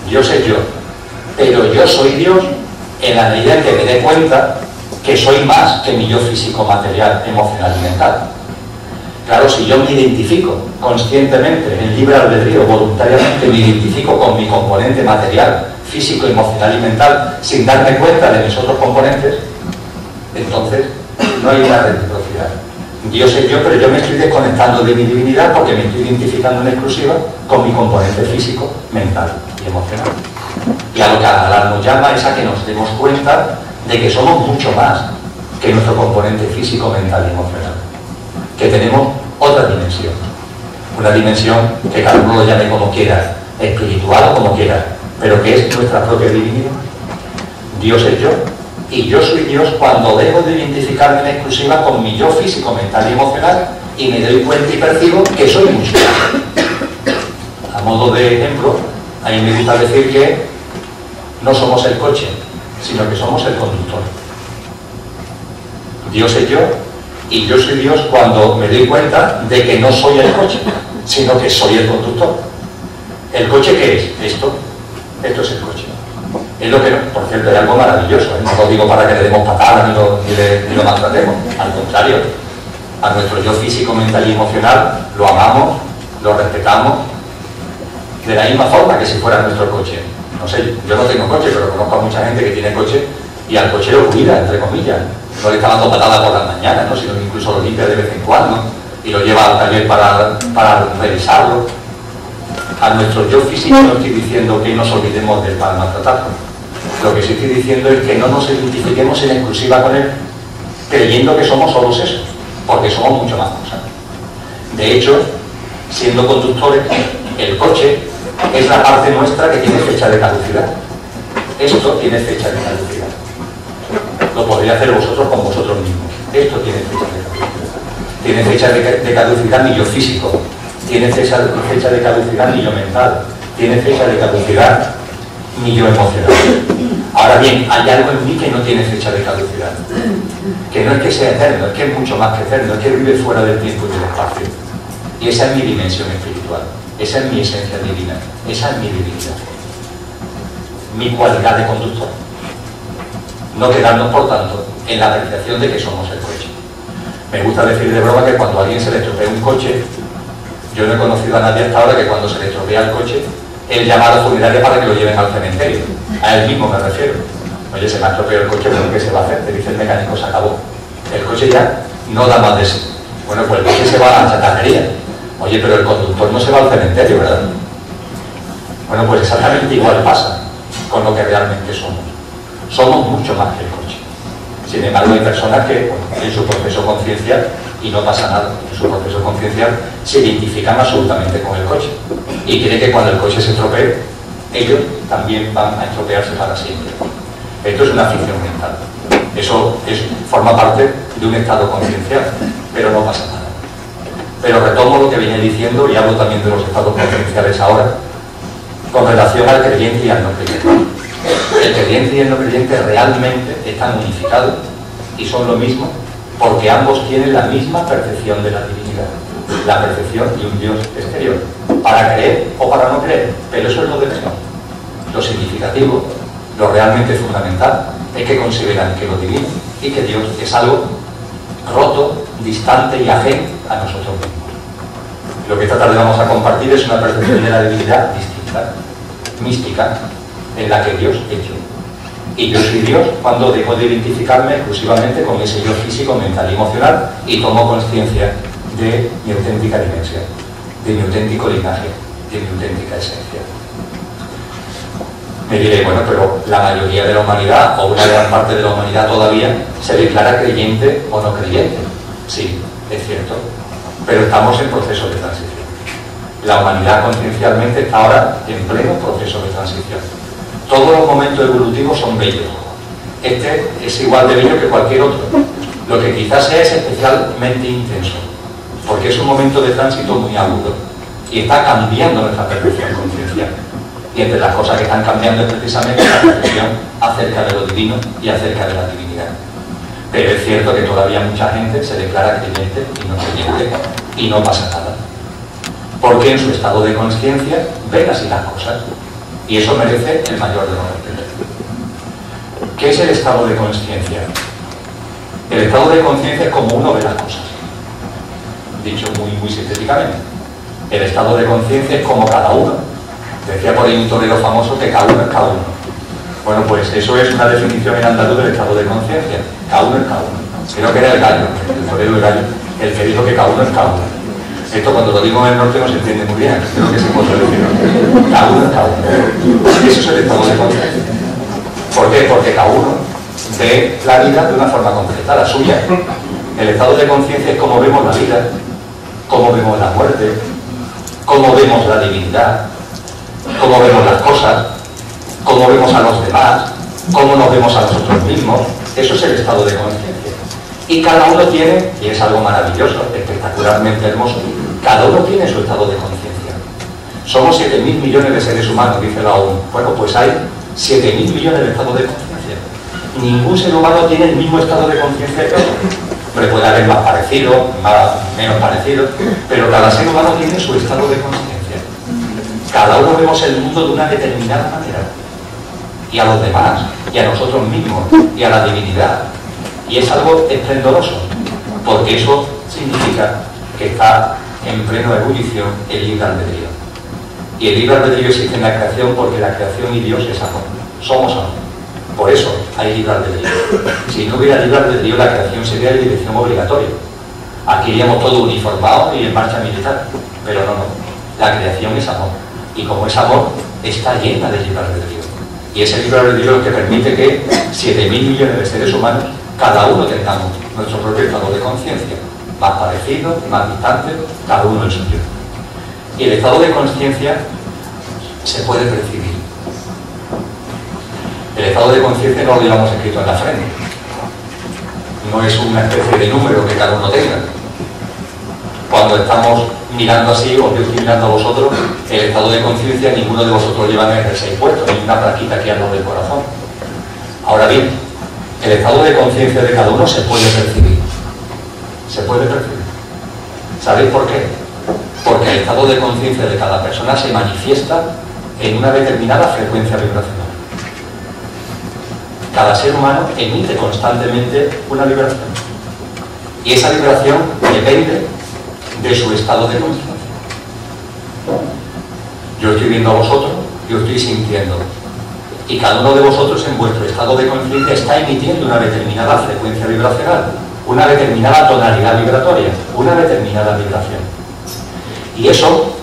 Dios es yo, pero yo soy Dios en la medida en que me dé cuenta que soy más que mi yo físico, material, emocional y mental. Claro, si yo me identifico conscientemente, en libre albedrío, voluntariamente me identifico con mi componente material, físico, emocional y mental, sin darme cuenta de mis otros componentes, entonces no hay una reciprocidad. Dios es yo, pero yo me estoy desconectando de mi divinidad porque me estoy identificando en exclusiva con mi componente físico, mental y emocional. Y a lo que Al-Halal nos llama es a que nos demos cuenta de que somos mucho más que nuestro componente físico, mental y emocional. Que tenemos otra dimensión. Una dimensión que cada uno lo llame como quiera, espiritual o como quiera, pero que es nuestra propia divinidad. Dios es yo. Y yo soy Dios cuando dejo de identificarme en exclusiva con mi yo físico, mental y emocional y me doy cuenta y percibo que soy mucho más. A modo de ejemplo, a mí me gusta decir que no somos el coche, sino que somos el conductor. Dios es yo, y yo soy Dios cuando me doy cuenta de que no soy el coche, sino que soy el conductor. ¿El coche qué es? Esto es el coche. Es lo que, por cierto, hay algo maravilloso, ¿eh? No lo digo para que le demos patadas ni lo maltratemos, al contrario, a nuestro yo físico, mental y emocional lo amamos, lo respetamos, de la misma forma que si fuera nuestro coche. No sé, yo no tengo coche, pero conozco a mucha gente que tiene coche y al coche lo cuida, entre comillas. No le está dando patadas por las mañanas, ¿no? Sino que incluso lo limpia de vez en cuando y lo lleva al taller para revisarlo. A nuestro yo físico no estoy diciendo que nos olvidemos del mal maltratado. Lo que sí estoy diciendo es que no nos identifiquemos en exclusiva con él, creyendo que somos solos eso, porque somos mucho más cosas. De hecho, siendo conductores, el coche es la parte nuestra que tiene fecha de caducidad. Esto tiene fecha de caducidad. Lo podría hacer vosotros con vosotros mismos. Esto tiene fecha de caducidad. Tiene fecha de caducidad mi yo físico. Tiene fecha de caducidad mi yo mental. Tiene fecha de caducidad mi yo emocional. Ahora bien, hay algo en mí que no tiene fecha de caducidad. Que no es que sea eterno, es que es mucho más que eterno, es que vive fuera del tiempo y del espacio. Y esa es mi dimensión espiritual. Esa es mi esencia divina. Esa es mi divinidad. Mi cualidad de conductor. No quedarnos, por tanto, en la apreciación de que somos el coche. Me gusta decir de broma que cuando a alguien se le estropea un coche, yo no he conocido a nadie hasta ahora que cuando se le estropea el coche, él llama a la funeraria para que lo lleven al cementerio. A él mismo me refiero. Oye, se me ha estropeado el coche, bueno, ¿qué se va a hacer? Te dice el mecánico, se acabó. El coche ya no da más de sí. Bueno, pues el coche se va a la chatarrería. Oye, pero el conductor no se va al cementerio, ¿verdad? Bueno, pues exactamente igual pasa con lo que realmente somos. Somos mucho más que el coche. Sin embargo, hay personas que, bueno, en su proceso conciencial, y no pasa nada, en su proceso conciencial, se identifican absolutamente con el coche. Y creen que cuando el coche se estropee, ellos también van a estropearse para siempre. Esto es una ficción mental. Eso forma parte de un estado conciencial, pero no pasa nada. Pero retomo lo que venía diciendo y hablo también de los estados concienciales ahora, con relación al creyente y al no creyente. El creyente y el no creyente realmente están unificados y son lo mismo porque ambos tienen la misma percepción de la divinidad, la percepción de un Dios exterior, para creer o para no creer, pero eso es lo de menos. Lo significativo, lo realmente fundamental, es que consideran que lo divino y que Dios es algo roto, distante y ajeno a nosotros mismos. Lo que esta tarde vamos a compartir es una percepción de la divinidad distinta, mística, en la que Dios es yo. Y yo soy Dios cuando dejo de identificarme exclusivamente con ese yo físico, mental y emocional y tomo conciencia de mi auténtica dimensión, de mi auténtico linaje, de mi auténtica esencia. Me diré, bueno, pero la mayoría de la humanidad, o una gran parte de la humanidad todavía, se declara creyente o no creyente. Sí, es cierto, pero estamos en proceso de transición. La humanidad conciencialmente está ahora en pleno proceso de transición. Todos los momentos evolutivos son bellos. Este es igual de bello que cualquier otro. Lo que quizás sea es especialmente intenso, porque es un momento de tránsito muy agudo y está cambiando nuestra percepción conciencial. Y entre las cosas que están cambiando es precisamente la percepción acerca de lo divino y acerca de la divinidad. Pero es cierto que todavía mucha gente se declara creyente y no creyente y no pasa nada. Porque en su estado de conciencia ven así las cosas. Y eso merece el mayor de los respetos. ¿Qué es el estado de conciencia? El estado de conciencia es como uno ve las cosas. Dicho muy sintéticamente. El estado de conciencia es como cada uno. Decía por ahí un torero famoso que cada uno es cada uno. Bueno, pues eso es una definición en andaluz del estado de conciencia. Cada uno es cada uno. Creo que era el gallo, el torero del gallo, el que dijo que cada uno es cada uno. Esto cuando lo digo en el norte no se entiende muy bien, creo que se puede decir. Cada uno es cada uno. Eso es el estado de conciencia. ¿Por qué? Porque cada uno ve la vida de una forma concreta, la suya. El estado de conciencia es cómo vemos la vida, cómo vemos la muerte, cómo vemos la divinidad, cómo vemos las cosas, cómo vemos a los demás, cómo nos vemos a nosotros mismos. Eso es el estado de conciencia. Y cada uno tiene, y es algo maravilloso, espectacularmente hermoso, cada uno tiene su estado de conciencia. Somos 7.000 millones de seres humanos, dice la ONU. Bueno, pues hay 7.000 millones de estados de conciencia. Ningún ser humano tiene el mismo estado de conciencia que otro. Pero puede haber más parecidos, menos parecidos, pero cada ser humano tiene su estado de conciencia. Cada uno vemos el mundo de una determinada manera. Y a los demás, y a nosotros mismos, y a la divinidad. Y es algo esplendoroso, porque eso significa que está en plena ebullición el libre albedrío. Y el libre albedrío existe en la creación porque la creación y Dios es amor. Somos amor. Por eso hay libre albedrío. Si no hubiera libre albedrío, la creación sería de dirección obligatoria. Aquí iríamos todos uniformados y en marcha militar. Pero no. La creación es amor. Y como es amor, está llena de libre albedrío. Y ese libre albedrío es lo que permite que 7.000 millones de seres humanos, cada uno tengamos nuestro propio estado de conciencia. Más parecido, más distante, cada uno el suyo. Y el estado de conciencia se puede percibir. El estado de conciencia no lo llevamos escrito en la frente. No es una especie de número que cada uno tenga. Cuando estamos mirando así, o yo estoy mirando a vosotros, el estado de conciencia ninguno de vosotros lleva en el 6 puesto, ni una plaquita aquí al lado del corazón. Ahora bien, el estado de conciencia de cada uno se puede percibir. Se puede percibir. ¿Sabéis por qué? Porque el estado de conciencia de cada persona se manifiesta en una determinada frecuencia vibracional. Cada ser humano emite constantemente una vibración. Y esa vibración depende de su estado de conciencia. Yo estoy viendo a vosotros, yo estoy sintiendo. Y cada uno de vosotros en vuestro estado de conciencia está emitiendo una determinada frecuencia vibracional, una determinada tonalidad vibratoria, una determinada vibración. Y eso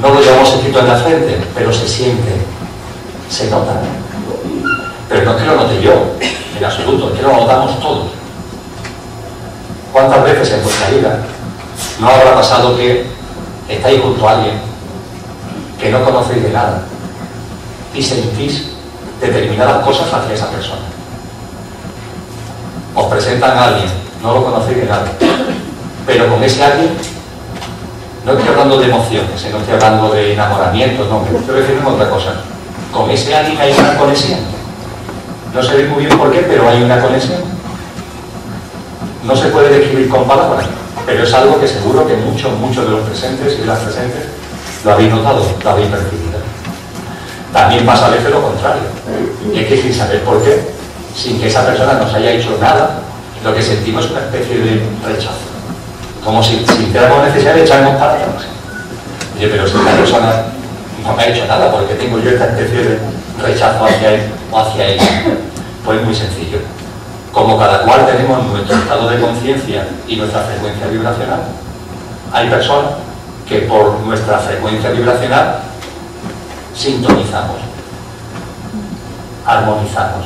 no lo llevamos escrito en la frente, pero se siente, se nota. Pero no es que lo note yo, en absoluto, es que lo notamos todos. ¿Cuántas veces en vuestra vida no habrá pasado que estáis junto a alguien que no conocéis de nada y sentís determinadas cosas hacia esa persona? Os presentan a alguien, no lo conocéis de nada, pero con ese alguien, no estoy hablando de emociones, no estoy hablando de enamoramiento, no, me estoy refiriendo a otra cosa. Con ese alguien hay una conexión. No sé muy bien por qué, pero hay una conexión. No se puede describir con palabras, pero es algo que seguro que muchos de los presentes y de las presentes lo habéis notado, lo habéis percibido. También pasa a veces lo contrario. Y es que sin saber por qué, sin que esa persona nos haya hecho nada, lo que sentimos es una especie de rechazo. Como si sintiéramos necesidad de echarnos para atrás. Oye, pero si esta persona no me ha hecho nada, ¿por qué tengo yo esta especie de rechazo hacia él o hacia ella? Pues muy sencillo. Como cada cual tenemos nuestro estado de conciencia y nuestra frecuencia vibracional, hay personas que por nuestra frecuencia vibracional sintonizamos, armonizamos.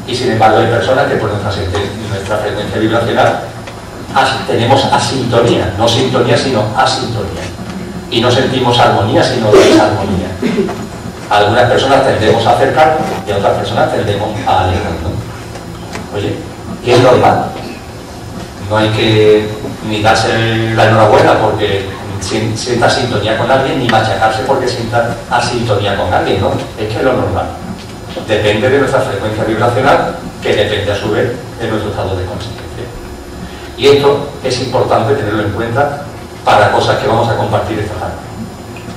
Y sin embargo hay personas que por nuestra frecuencia vibracional tenemos asintonía, no sintonía sino asintonía. Y no sentimos armonía sino desarmonía. A algunas personas tendemos a acercarnos y a otras personas tendemos a alejarnos. Oye, y es normal. No hay que ni darse la enhorabuena porque sienta sintonía con alguien, ni machacarse porque sienta asintonía con alguien, ¿no? Es que es lo normal. Depende de nuestra frecuencia vibracional, que depende a su vez de nuestro estado de conciencia. Y esto es importante tenerlo en cuenta para cosas que vamos a compartir esta tarde.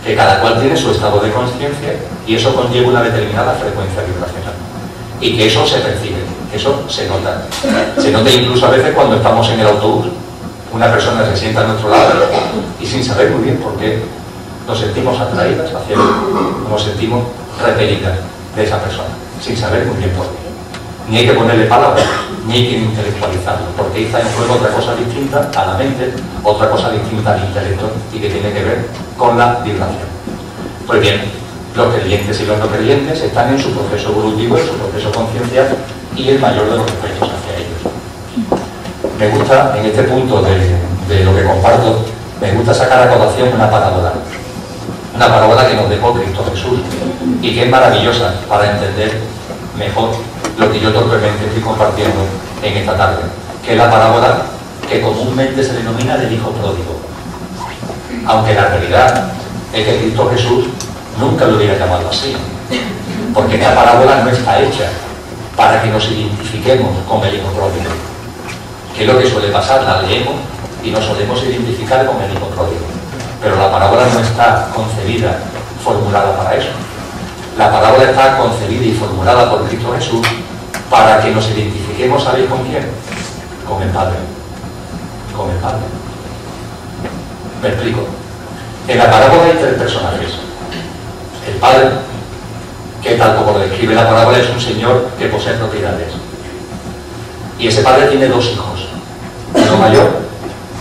Que cada cual tiene su estado de conciencia y eso conlleva una determinada frecuencia vibracional. Y que eso se percibe, eso se nota. Se nota incluso a veces cuando estamos en el autobús. Una persona se sienta a nuestro lado y sin saber muy bien por qué nos sentimos atraídas hacia él, nos sentimos repelidas de esa persona, sin saber muy bien por qué. Ni hay que ponerle palabras, ni hay que intelectualizarlo, porque ahí está en juego otra cosa distinta a la mente, otra cosa distinta al intelecto y que tiene que ver con la vibración. Pues bien, los creyentes y los no creyentes están en su proceso evolutivo, en su proceso conciencial y el mayor de los respetos hacia ellos. Me gusta, en este punto de lo que comparto, me gusta sacar a colación una parábola que nos dejó Cristo Jesús y que es maravillosa para entender mejor lo que yo torpemente estoy compartiendo en esta tarde, que es la parábola que comúnmente se denomina del hijo pródigo, aunque la realidad es que Cristo Jesús nunca lo hubiera llamado así. Porque esta parábola no está hecha para que nos identifiquemos con el hijo pródigo, que es lo que suele pasar, la leemos y nos solemos identificar con el hijo pródigo. Pero la parábola no está concebida, formulada para eso. La parábola está concebida y formulada por Cristo Jesús para que nos identifiquemos, ¿sabéis con quién? Con el Padre. Con el Padre. Me explico. En la parábola hay tres personajes. El Padre, que tal como lo describe la parábola, es un señor que posee propiedades. Y ese padre tiene dos hijos, uno mayor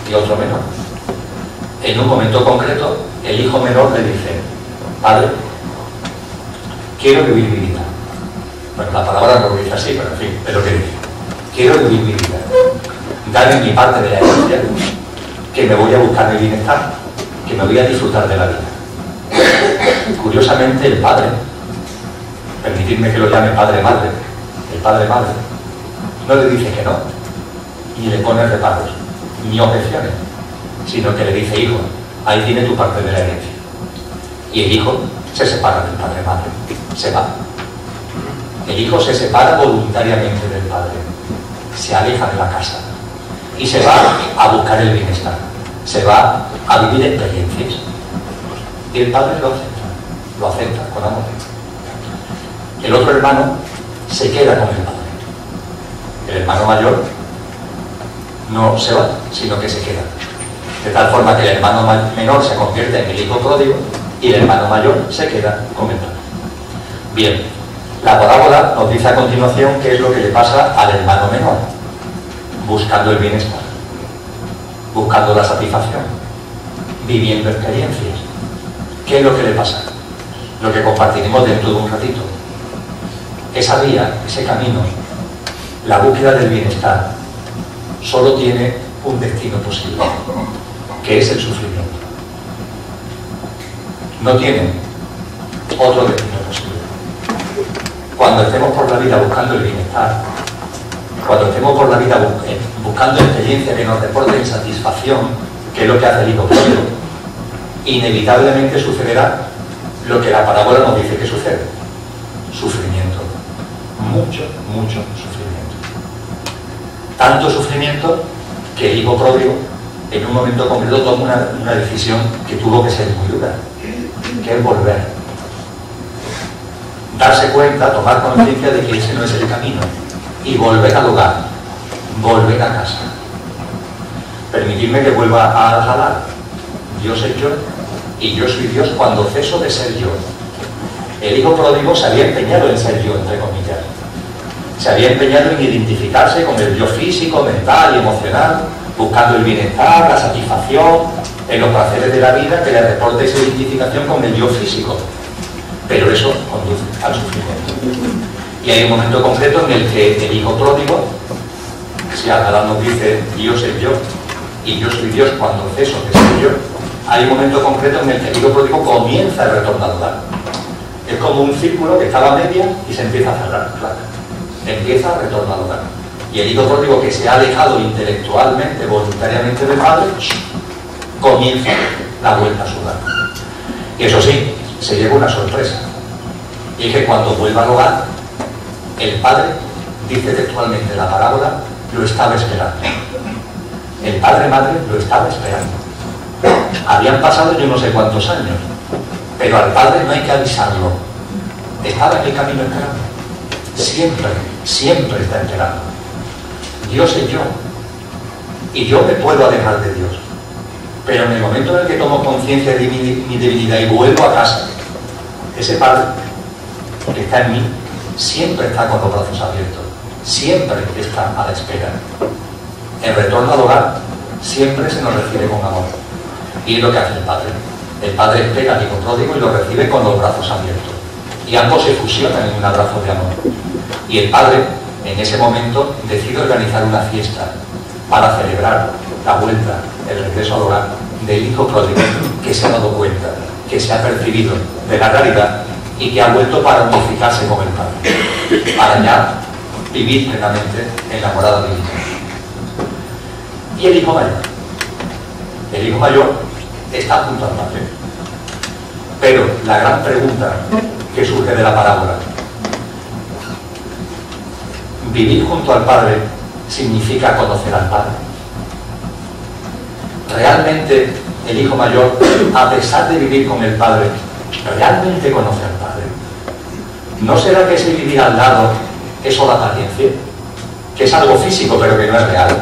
y otro menor. En un momento concreto, el hijo menor le dice: Padre, quiero vivir mi vida. Bueno, la palabra no lo dice así, pero en fin, es lo que dice. Quiero vivir mi vida. Dame mi parte de la herencia, que me voy a buscar mi bienestar, que me voy a disfrutar de la vida. Curiosamente, el padre, permitidme que lo llame padre-madre, el padre-madre, no le dice que no, ni le pone reparos, ni objeciones, sino que le dice: hijo, ahí tiene tu parte de la herencia. Y el hijo se separa del padre-madre, se va. El hijo se separa voluntariamente del padre, se aleja de la casa y se va a buscar el bienestar, se va a vivir experiencias. Y el padre lo acepta con amor. El otro hermano se queda con el padre. El hermano mayor no se va, sino que se queda. De tal forma que el hermano menor se convierte en el hijo pródigo y el hermano mayor se queda con el padre. Bien, la parábola nos dice a continuación qué es lo que le pasa al hermano menor, buscando el bienestar, buscando la satisfacción, viviendo experiencias. ¿Qué es lo que le pasa? Lo que compartiremos dentro de un ratito. Esa vía, ese camino, la búsqueda del bienestar, solo tiene un destino posible, que es el sufrimiento. No tiene otro destino posible. Cuando estemos por la vida buscando el bienestar, cuando estemos por la vida buscando experiencias que nos reporten satisfacción, que es lo que hace el hijo pródigo, inevitablemente sucederá lo que la parábola nos dice que sucede: sufrimiento. Mucho, mucho sufrimiento. Tanto sufrimiento que el hijo pródigo en un momento concreto toma una decisión que tuvo que ser muy dura, que es volver. Darse cuenta, tomar conciencia de que ese no es el camino y volver al hogar, volver a casa. Permitidme que vuelva a jalar. Dios es yo y yo soy Dios cuando ceso de ser yo. El hijo pródigo se había empeñado en ser yo, entre comillas. Se había empeñado en identificarse con el yo físico, mental y emocional, buscando el bienestar, la satisfacción, en los placeres de la vida, que le reporte esa identificación con el yo físico. Pero eso conduce al sufrimiento. Y hay un momento concreto en el que el hijo pródigo, si Alcalá nos dice Dios es yo y yo soy Dios cuando ceso de ser yo, hay un momento concreto en el que el hijo pródigo comienza el retorno al hogar. Es como un círculo que estaba a media y se empieza a cerrar, claro. Empieza a retornar al hogar. Y el hijo pródigo, que se ha alejado intelectualmente, voluntariamente del padre, comienza la vuelta a su hogar. Y eso sí, se lleva una sorpresa. Y es que cuando vuelva al hogar, el padre, dice textualmente la parábola, lo estaba esperando. El padre-madre lo estaba esperando. Habían pasado yo no sé cuántos años, pero al padre no hay que avisarlo. Estaba en el camino esperando. Siempre, siempre está esperando. Dios es yo. Y yo me puedo alejar de Dios. Pero en el momento en el que tomo conciencia de mi debilidad y vuelvo a casa, ese padre que está en mí siempre está con los brazos abiertos. Siempre está a la espera. En retorno al hogar, siempre se nos recibe con amor. Y es lo que hace el padre. El padre espera al hijo pródigo y lo recibe con los brazos abiertos. Y ambos se fusionan en un abrazo de amor. Y el padre, en ese momento, decide organizar una fiesta para celebrar la vuelta, el regreso al hogar del hijo pródigo, que se ha dado cuenta, que se ha percibido de la realidad y que ha vuelto para unificarse con el padre, para ya vivir plenamente en la morada divina. Y el hijo mayor está junto al padre. Pero la gran pregunta que surge de la parábola vivir junto al Padre significa conocer al Padre. Realmente el hijo mayor, a pesar de vivir con el Padre, realmente conoce al Padre. ¿No será que ese vivir al lado es solo apariencia? Que es algo físico pero que no es real.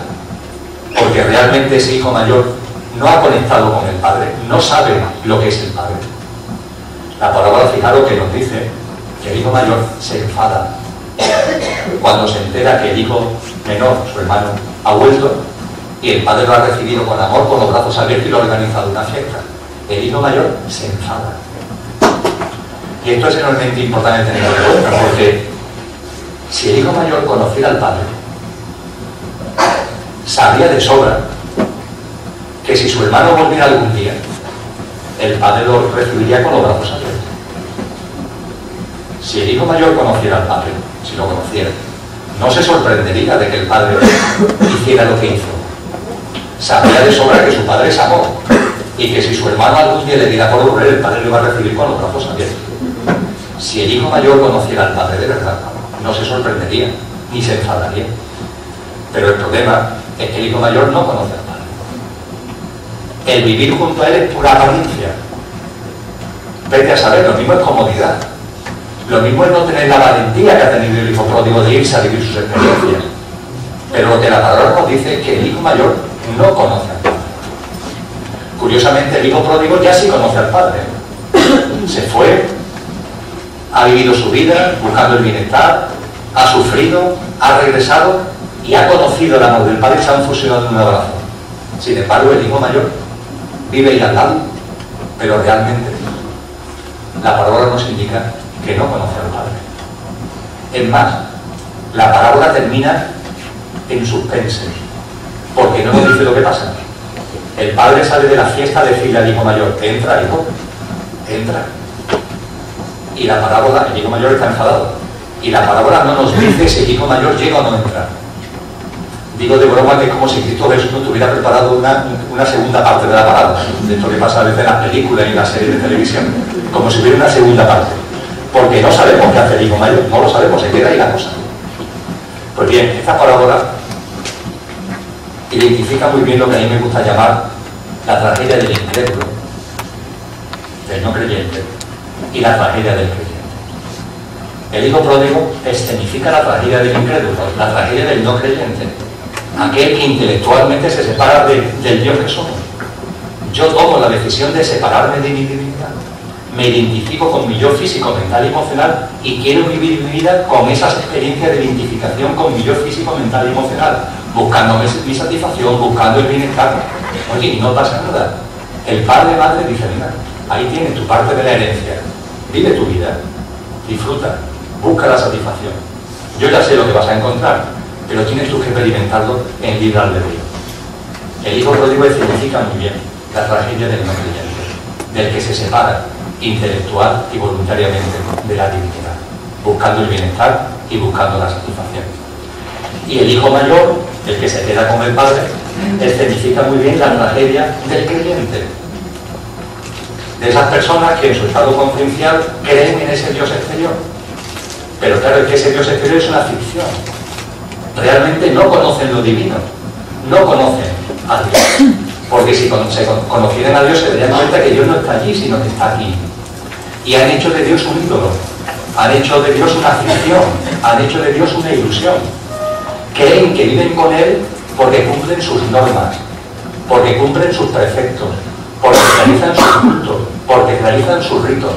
Porque realmente ese hijo mayor no ha conectado con el Padre, no sabe lo que es el Padre. La palabra, fijaros que nos dice que el hijo mayor se enfada cuando se entera que el hijo menor, su hermano, ha vuelto y el padre lo ha recibido con amor, con los brazos abiertos y lo ha organizado una fiesta. El hijo mayor se enfada. Y esto es enormemente importante tenerlo en cuenta, porque si el hijo mayor conociera al padre, sabría de sobra que si su hermano volviera algún día, el padre lo recibiría con los brazos abiertos. Si el hijo mayor conociera al padre, si lo conociera, no se sorprendería de que el padre hiciera lo que hizo. Sabría de sobra que su padre es amor y que si su hermano algún día le diera por volver, el padre le va a recibir con los brazos abiertos. Si el hijo mayor conociera al padre de verdad, no se sorprendería ni se enfadaría. Pero el problema es que el hijo mayor no conoce al padre. El vivir junto a él es pura apariencia. Vete a saber, lo mismo es comodidad. Lo mismo es no tener la valentía que ha tenido el hijo pródigo de irse a vivir sus experiencias. Pero lo que la palabra nos dice es que el hijo mayor no conoce al padre. Curiosamente, el hijo pródigo ya sí conoce al padre. Se fue, ha vivido su vida buscando el bienestar, ha sufrido, ha regresado y ha conocido el amor del padre y se han fusionado en un abrazo. Sin embargo, el hijo mayor vive ahí al lado, pero realmente la palabra nos indica que no conoce al padre. Es más, la parábola termina en suspense, porque no nos dice lo que pasa. El padre sale de la fiesta a decirle al hijo mayor: entra, hijo, entra. Y la parábola, el hijo mayor está enfadado, y la parábola no nos dice si el hijo mayor llega o no entra. Digo de broma que es como si Cristo Jesús no tuviera preparado una segunda parte de la parábola, de esto que pasa a veces en las películas y en las series de televisión, como si hubiera una segunda parte, porque no sabemos qué hace el hijo mayor, no lo sabemos, se queda ahí la cosa. Pues bien, esta parábola identifica muy bien lo que a mí me gusta llamar la tragedia del incrédulo, del no creyente, y la tragedia del creyente. El hijo pródigo escenifica la tragedia del incrédulo, la tragedia del no creyente, aquel que intelectualmente se separa del Dios que somos. Yo tomo la decisión de separarme de mi divinidad, me identifico con mi yo físico, mental y emocional y quiero vivir mi vida con esas experiencias de identificación con mi yo físico, mental y emocional, buscando mi satisfacción, buscando el bienestar. Oye, y no pasa nada. El padre, madre dice: mira, ahí tienes tu parte de la herencia, vive tu vida, disfruta, busca la satisfacción. Yo ya sé lo que vas a encontrar, pero tienes tú que experimentarlo en libre albedrío. El hijo pródigo significa muy bien la tragedia del no creyente, del que se separa intelectual y voluntariamente de la divinidad, buscando el bienestar y buscando la satisfacción. Y el hijo mayor, el que se queda con el padre, escenifica muy bien la tragedia del creyente, de esas personas que en su estado conciencial creen en ese Dios exterior. Pero claro, es que ese Dios exterior es una ficción. Realmente no conocen lo divino, no conocen a Dios. Porque si se conocieran a Dios se darían cuenta que Dios no está allí, sino que está aquí. Y han hecho de Dios un ídolo, han hecho de Dios una ficción, han hecho de Dios una ilusión. Creen que viven con Él porque cumplen sus normas, porque cumplen sus preceptos, porque realizan su culto, porque realizan sus ritos.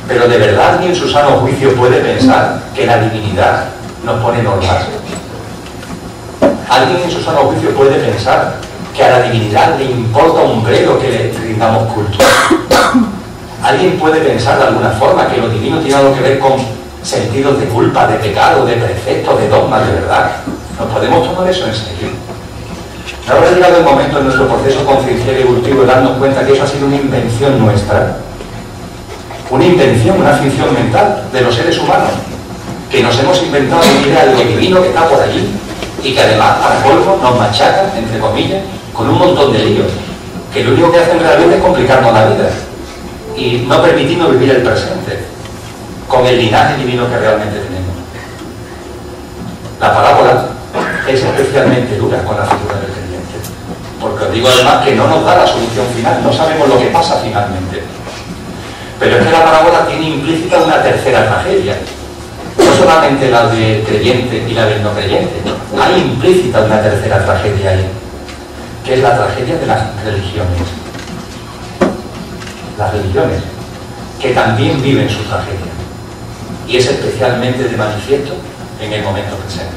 Pero de verdad ni en su sano juicio puede pensar que la divinidad nos pone normas. ¿Alguien en su sano juicio puede pensar que a la divinidad le importa un bledo que le rindamos culto? ¿Alguien puede pensar de alguna forma que lo divino tiene algo que ver con sentidos de culpa, de pecado, de preceptos, de dogmas, de verdad? ¿Nos podemos tomar eso en serio? ¿No habrá llegado el momento en nuestro proceso conciencial y evolutivo de darnos cuenta que eso ha sido una invención nuestra? Una invención, una ficción mental de los seres humanos, que nos hemos inventado una idea de lo divino que está por allí y que además, para colmo, nos machacan, entre comillas, con un montón de líos, que lo único que hacen realmente es complicarnos la vida y no permitirnos vivir el presente con el linaje divino que realmente tenemos. La parábola es especialmente dura con la figura del creyente, porque os digo además que no nos da la solución final, no sabemos lo que pasa finalmente. Pero es que la parábola tiene implícita una tercera tragedia, no solamente la del creyente y la del no creyente, hay implícita una tercera tragedia ahí, que es la tragedia de las religiones. Las religiones, que también viven su tragedia, y es especialmente de manifiesto en el momento presente.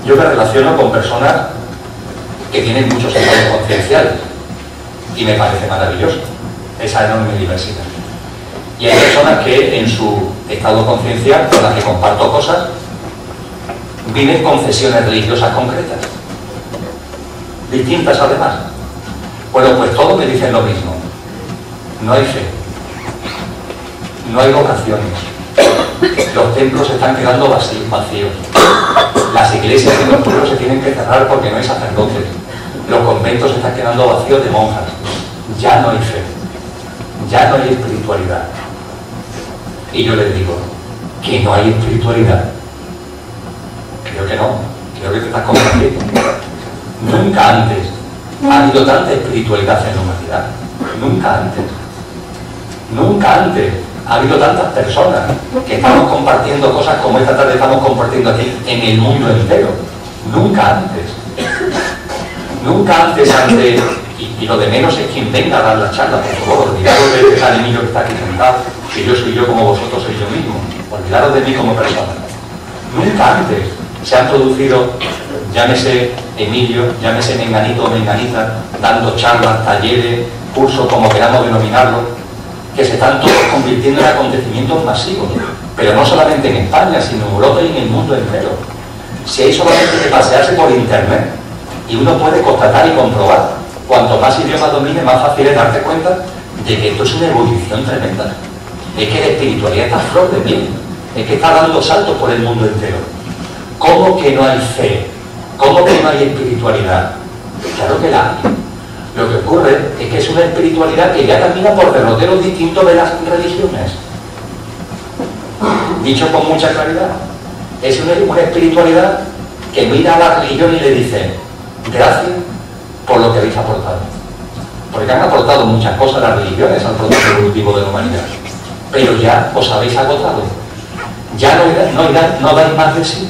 Yo me relaciono con personas que tienen muchos estados concienciales y me parece maravilloso esa enorme diversidad. Y hay personas que en su estado conciencial, con las que comparto cosas, viven confesiones religiosas concretas, distintas además. Bueno, pues todos me dicen lo mismo: no hay fe, no hay vocaciones, los templos se están quedando vacíos, las iglesias y los pueblos se tienen que cerrar porque no hay sacerdotes, los conventos se están quedando vacíos de monjas, ya no hay fe, ya no hay espiritualidad. Y yo les digo, ¿que no hay espiritualidad? Creo que no, creo que te estás confundiendo. Nunca antes ha habido tanta espiritualidad en la humanidad, nunca antes. Nunca antes ha habido tantas personas que estamos compartiendo cosas como esta tarde estamos compartiendo aquí en el mundo entero. Nunca antes. Nunca antes, y lo de menos es quien venga a dar la charla, por favor, olvidaros de este tal Emilio que está aquí sentado, que yo soy yo como vosotros soy yo mismo, olvidaros de mí como persona. Nunca antes se han producido, llámese Emilio, llámese Menganito o Menganita, dando charlas, talleres, cursos, como queramos denominarlo, que se están todos convirtiendo en acontecimientos masivos, pero no solamente en España, sino en Europa y en el mundo entero. Si hay solamente que pasearse por internet, y uno puede constatar y comprobar, cuanto más idiomas domine, más fácil es darte cuenta de que esto es una ebullición tremenda. Es que la espiritualidad está a flor de piel, es que está dando saltos por el mundo entero. ¿Cómo que no hay fe? ¿Cómo que no hay espiritualidad? Claro que la hay. Lo que ocurre es que es una espiritualidad que ya camina por derroteros distintos de las religiones. Dicho con mucha claridad, es una espiritualidad que mira a la religión y le dice: gracias por lo que habéis aportado. Porque han aportado muchas cosas las religiones al proceso evolutivo de la humanidad. Pero ya os habéis agotado. Ya no dais más de sí.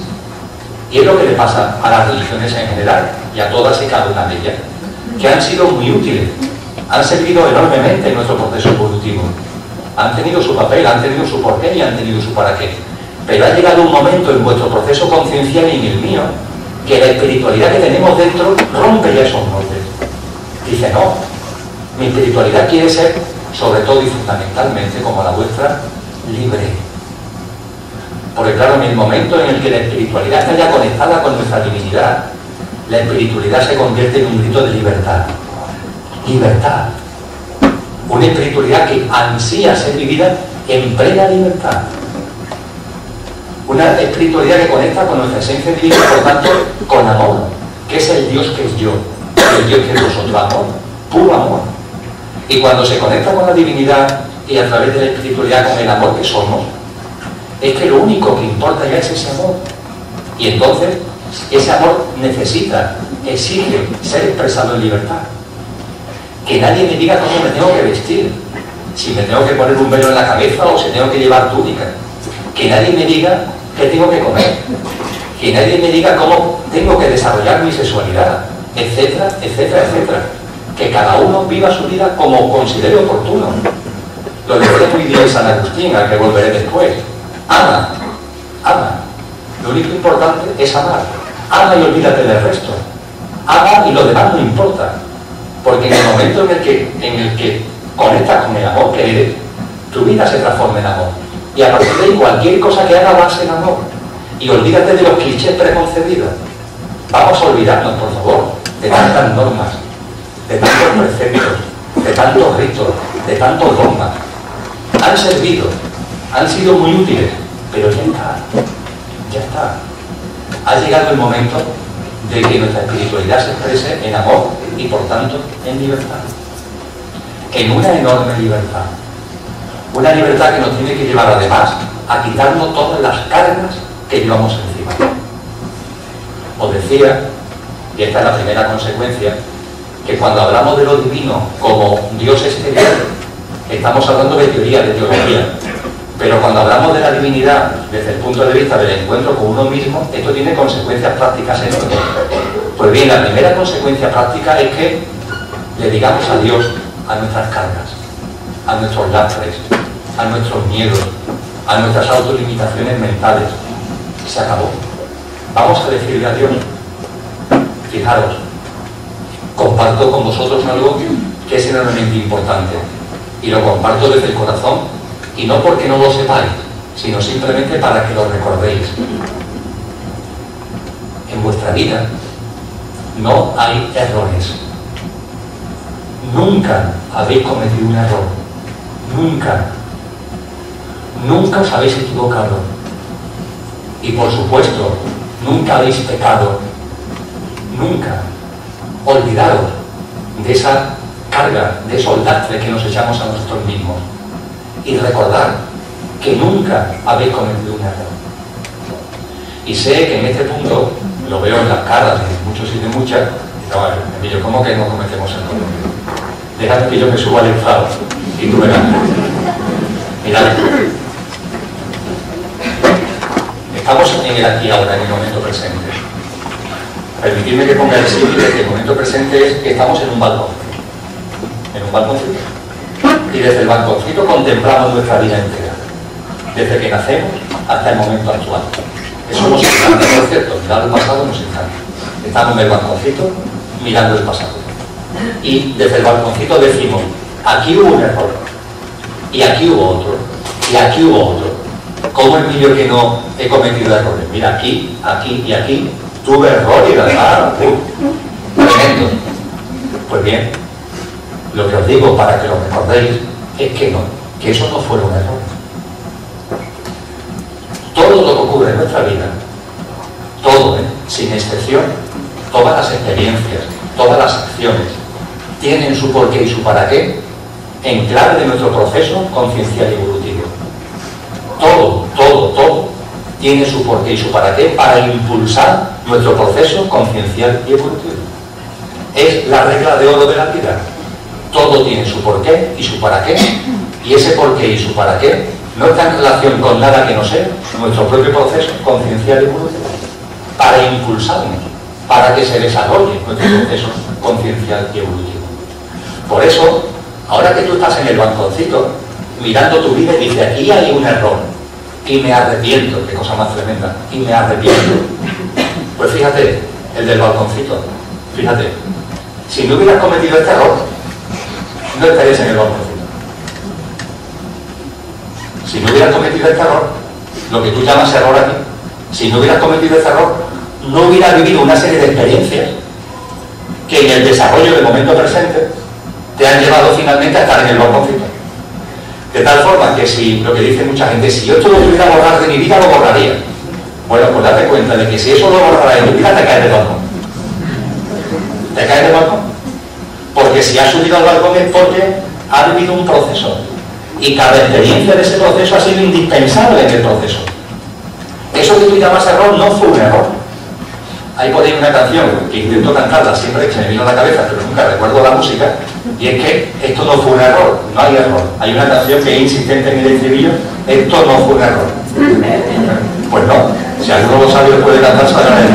Y es lo que le pasa a las religiones en general, y a todas y cada una de ellas, que han sido muy útiles, han servido enormemente en nuestro proceso evolutivo, han tenido su papel, han tenido su porqué y han tenido su para qué. Pero ha llegado un momento en vuestro proceso conciencial y en el mío que la espiritualidad que tenemos dentro rompe ya esos moldes. Dice: no, mi espiritualidad quiere ser, sobre todo y fundamentalmente, como la vuestra, libre. Porque claro, en el momento en el que la espiritualidad está ya conectada con nuestra divinidad, la espiritualidad se convierte en un grito de libertad. Libertad. Una espiritualidad que ansía ser vivida en plena libertad. Una espiritualidad que conecta con nuestra esencia divina, por tanto, con amor, que es el Dios que es yo, el Dios que es vosotros, amor, puro amor. Y cuando se conecta con la divinidad y a través de la espiritualidad con el amor que somos, es que lo único que importa ya es ese amor. Y entonces, ese amor necesita, exige ser expresado en libertad. Que nadie me diga cómo me tengo que vestir, si me tengo que poner un velo en la cabeza o si tengo que llevar túnica. Que nadie me diga qué tengo que comer, que nadie me diga cómo tengo que desarrollar mi sexualidad, etcétera, etcétera, etcétera. Que cada uno viva su vida como considere oportuno. Lo decía muy bien San Agustín, al que volveré después. Ama, ama. Lo único importante es amar. Ama y olvídate del resto. Ama y lo demás no importa. Porque en el momento en el que conectas con el amor que eres, tu vida se transforma en amor. Y a partir de ahí, cualquier cosa que haga va a ser amor. Y olvídate de los clichés preconcebidos. Vamos a olvidarnos, por favor, de tantas normas, de tantos preceptos, de tantos ritos, de tantos dogmas. Han servido, han sido muy útiles, pero ya está, ya está. Ha llegado el momento de que nuestra espiritualidad se exprese en amor y, por tanto, en libertad. En una enorme libertad. Una libertad que nos tiene que llevar además a quitarnos todas las cargas que llevamos encima. Os decía, y esta es la primera consecuencia, que cuando hablamos de lo divino como Dios exterior, estamos hablando de teoría, de teología. Pero cuando hablamos de la divinidad desde el punto de vista del encuentro con uno mismo, esto tiene consecuencias prácticas enormes. Pues bien, la primera consecuencia práctica es que le digamos adiós a nuestras cargas, a nuestros lastres, a nuestros miedos, a nuestras autolimitaciones mentales. Se acabó. Vamos a decirle adiós. Fijaros, comparto con vosotros algo que es enormemente importante y lo comparto desde el corazón, y no porque no lo sepáis, sino simplemente para que lo recordéis. En vuestra vida no hay errores. Nunca habéis cometido un error. Nunca. Nunca os habéis equivocado. Y por supuesto, nunca habéis pecado. Nunca. Olvidaros de esa carga, de esos lastres que nos echamos a nosotros mismos. Y recordad que nunca habéis cometido un error. Y sé que en este punto, lo veo en las caras de muchos y de muchas, y no, Emilio, ¿cómo que no cometemos errores? Déjame que yo me suba al estrado y tú verás. Mirad. Estamos en el aquí ahora, en el momento presente. Permitidme que ponga el símil de que el momento presente es que estamos en un balcón. En un balconcito. Y desde el balconcito contemplamos nuestra vida entera. Desde que nacemos hasta el momento actual. Eso nos encanta, por cierto. Mirar el pasado nos encanta. Estamos en el balconcito mirando el pasado. Y desde el balconcito decimos, aquí hubo un error. Y aquí hubo otro. Y aquí hubo otro. ¿Cómo Emilio que no he cometido errores? Mira, aquí, aquí y aquí tuve error y además, tremendo. Pues bien, lo que os digo para que lo recordéis es que no, que eso no fueron errores. Todo lo que ocurre en nuestra vida, todo, sin excepción, todas las experiencias, todas las acciones, tienen su porqué y su para qué en clave de nuestro proceso conciencial y evolutivo. Todo, todo, todo tiene su porqué y su para qué para impulsar nuestro proceso conciencial y evolutivo. Es la regla de oro de la vida. Todo tiene su porqué y su para qué, y ese porqué y su para qué no está en relación con nada que no sea nuestro propio proceso conciencial y evolutivo, para impulsarnos, para que se desarrolle nuestro proceso conciencial y evolutivo. Por eso, ahora que tú estás en el balconcito, mirando tu vida y dices, aquí hay un error, y me arrepiento, qué cosa más tremenda, y me arrepiento. Pues fíjate, el del balconcito, fíjate, si no hubieras cometido este error, no estarías en el balconcito. Si no hubieras cometido este error, lo que tú llamas error aquí, si no hubieras cometido este error, no hubieras vivido una serie de experiencias que en el desarrollo del momento presente te han llevado finalmente a estar en el balconcito. De tal forma que si, lo que dice mucha gente, si yo esto lo tuviera que borrar de mi vida, lo borraría. Bueno, pues date cuenta de que si eso lo borrara de tu vida, te caes del balcón. Te caes del balcón. Porque si has subido al balcón es porque ha vivido un proceso. Y cada experiencia de ese proceso ha sido indispensable en el proceso. Eso que tú llamas error no fue un error. Ahí podéis una canción que intento cantarla siempre que se me vino a la cabeza, pero nunca recuerdo la música, y es que esto no fue un error, no hay error. Hay una canción que es insistente en el estribillo, esto no fue un error. Pues no, si alguno lo sabe lo puede cantar, saldrá en el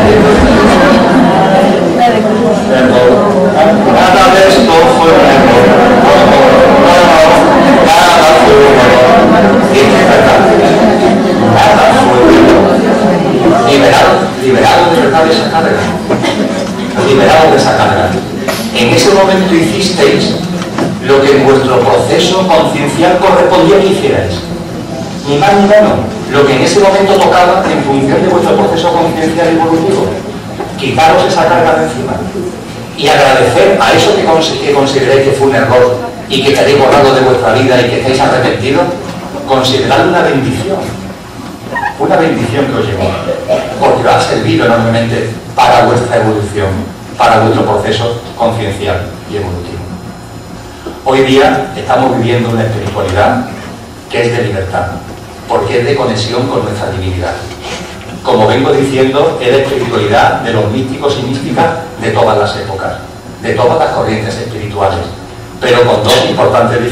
nada de esto fue un error. Nada fue un error. Y es verdad, nada fue un error. Liberado de verdad de esa carga. Liberado de esa carga. En ese momento hicisteis lo que en vuestro proceso conciencial correspondía que hicierais. Ni más ni menos. Lo que en ese momento tocaba en función de vuestro proceso conciencial y evolutivo. Quitaros esa carga de encima. Y agradecer a eso que consideráis que fue un error y que queréis borrado de vuestra vida y que estáis arrepentidos, considerad una bendición. Una bendición que os llegó, porque os ha servido enormemente para vuestra evolución, para vuestro proceso conciencial y evolutivo. Hoy día estamos viviendo una espiritualidad que es de libertad, porque es de conexión con nuestra divinidad. Como vengo diciendo, es la espiritualidad de los místicos y místicas de todas las épocas, de todas las corrientes espirituales, pero con dos importantes diferencias.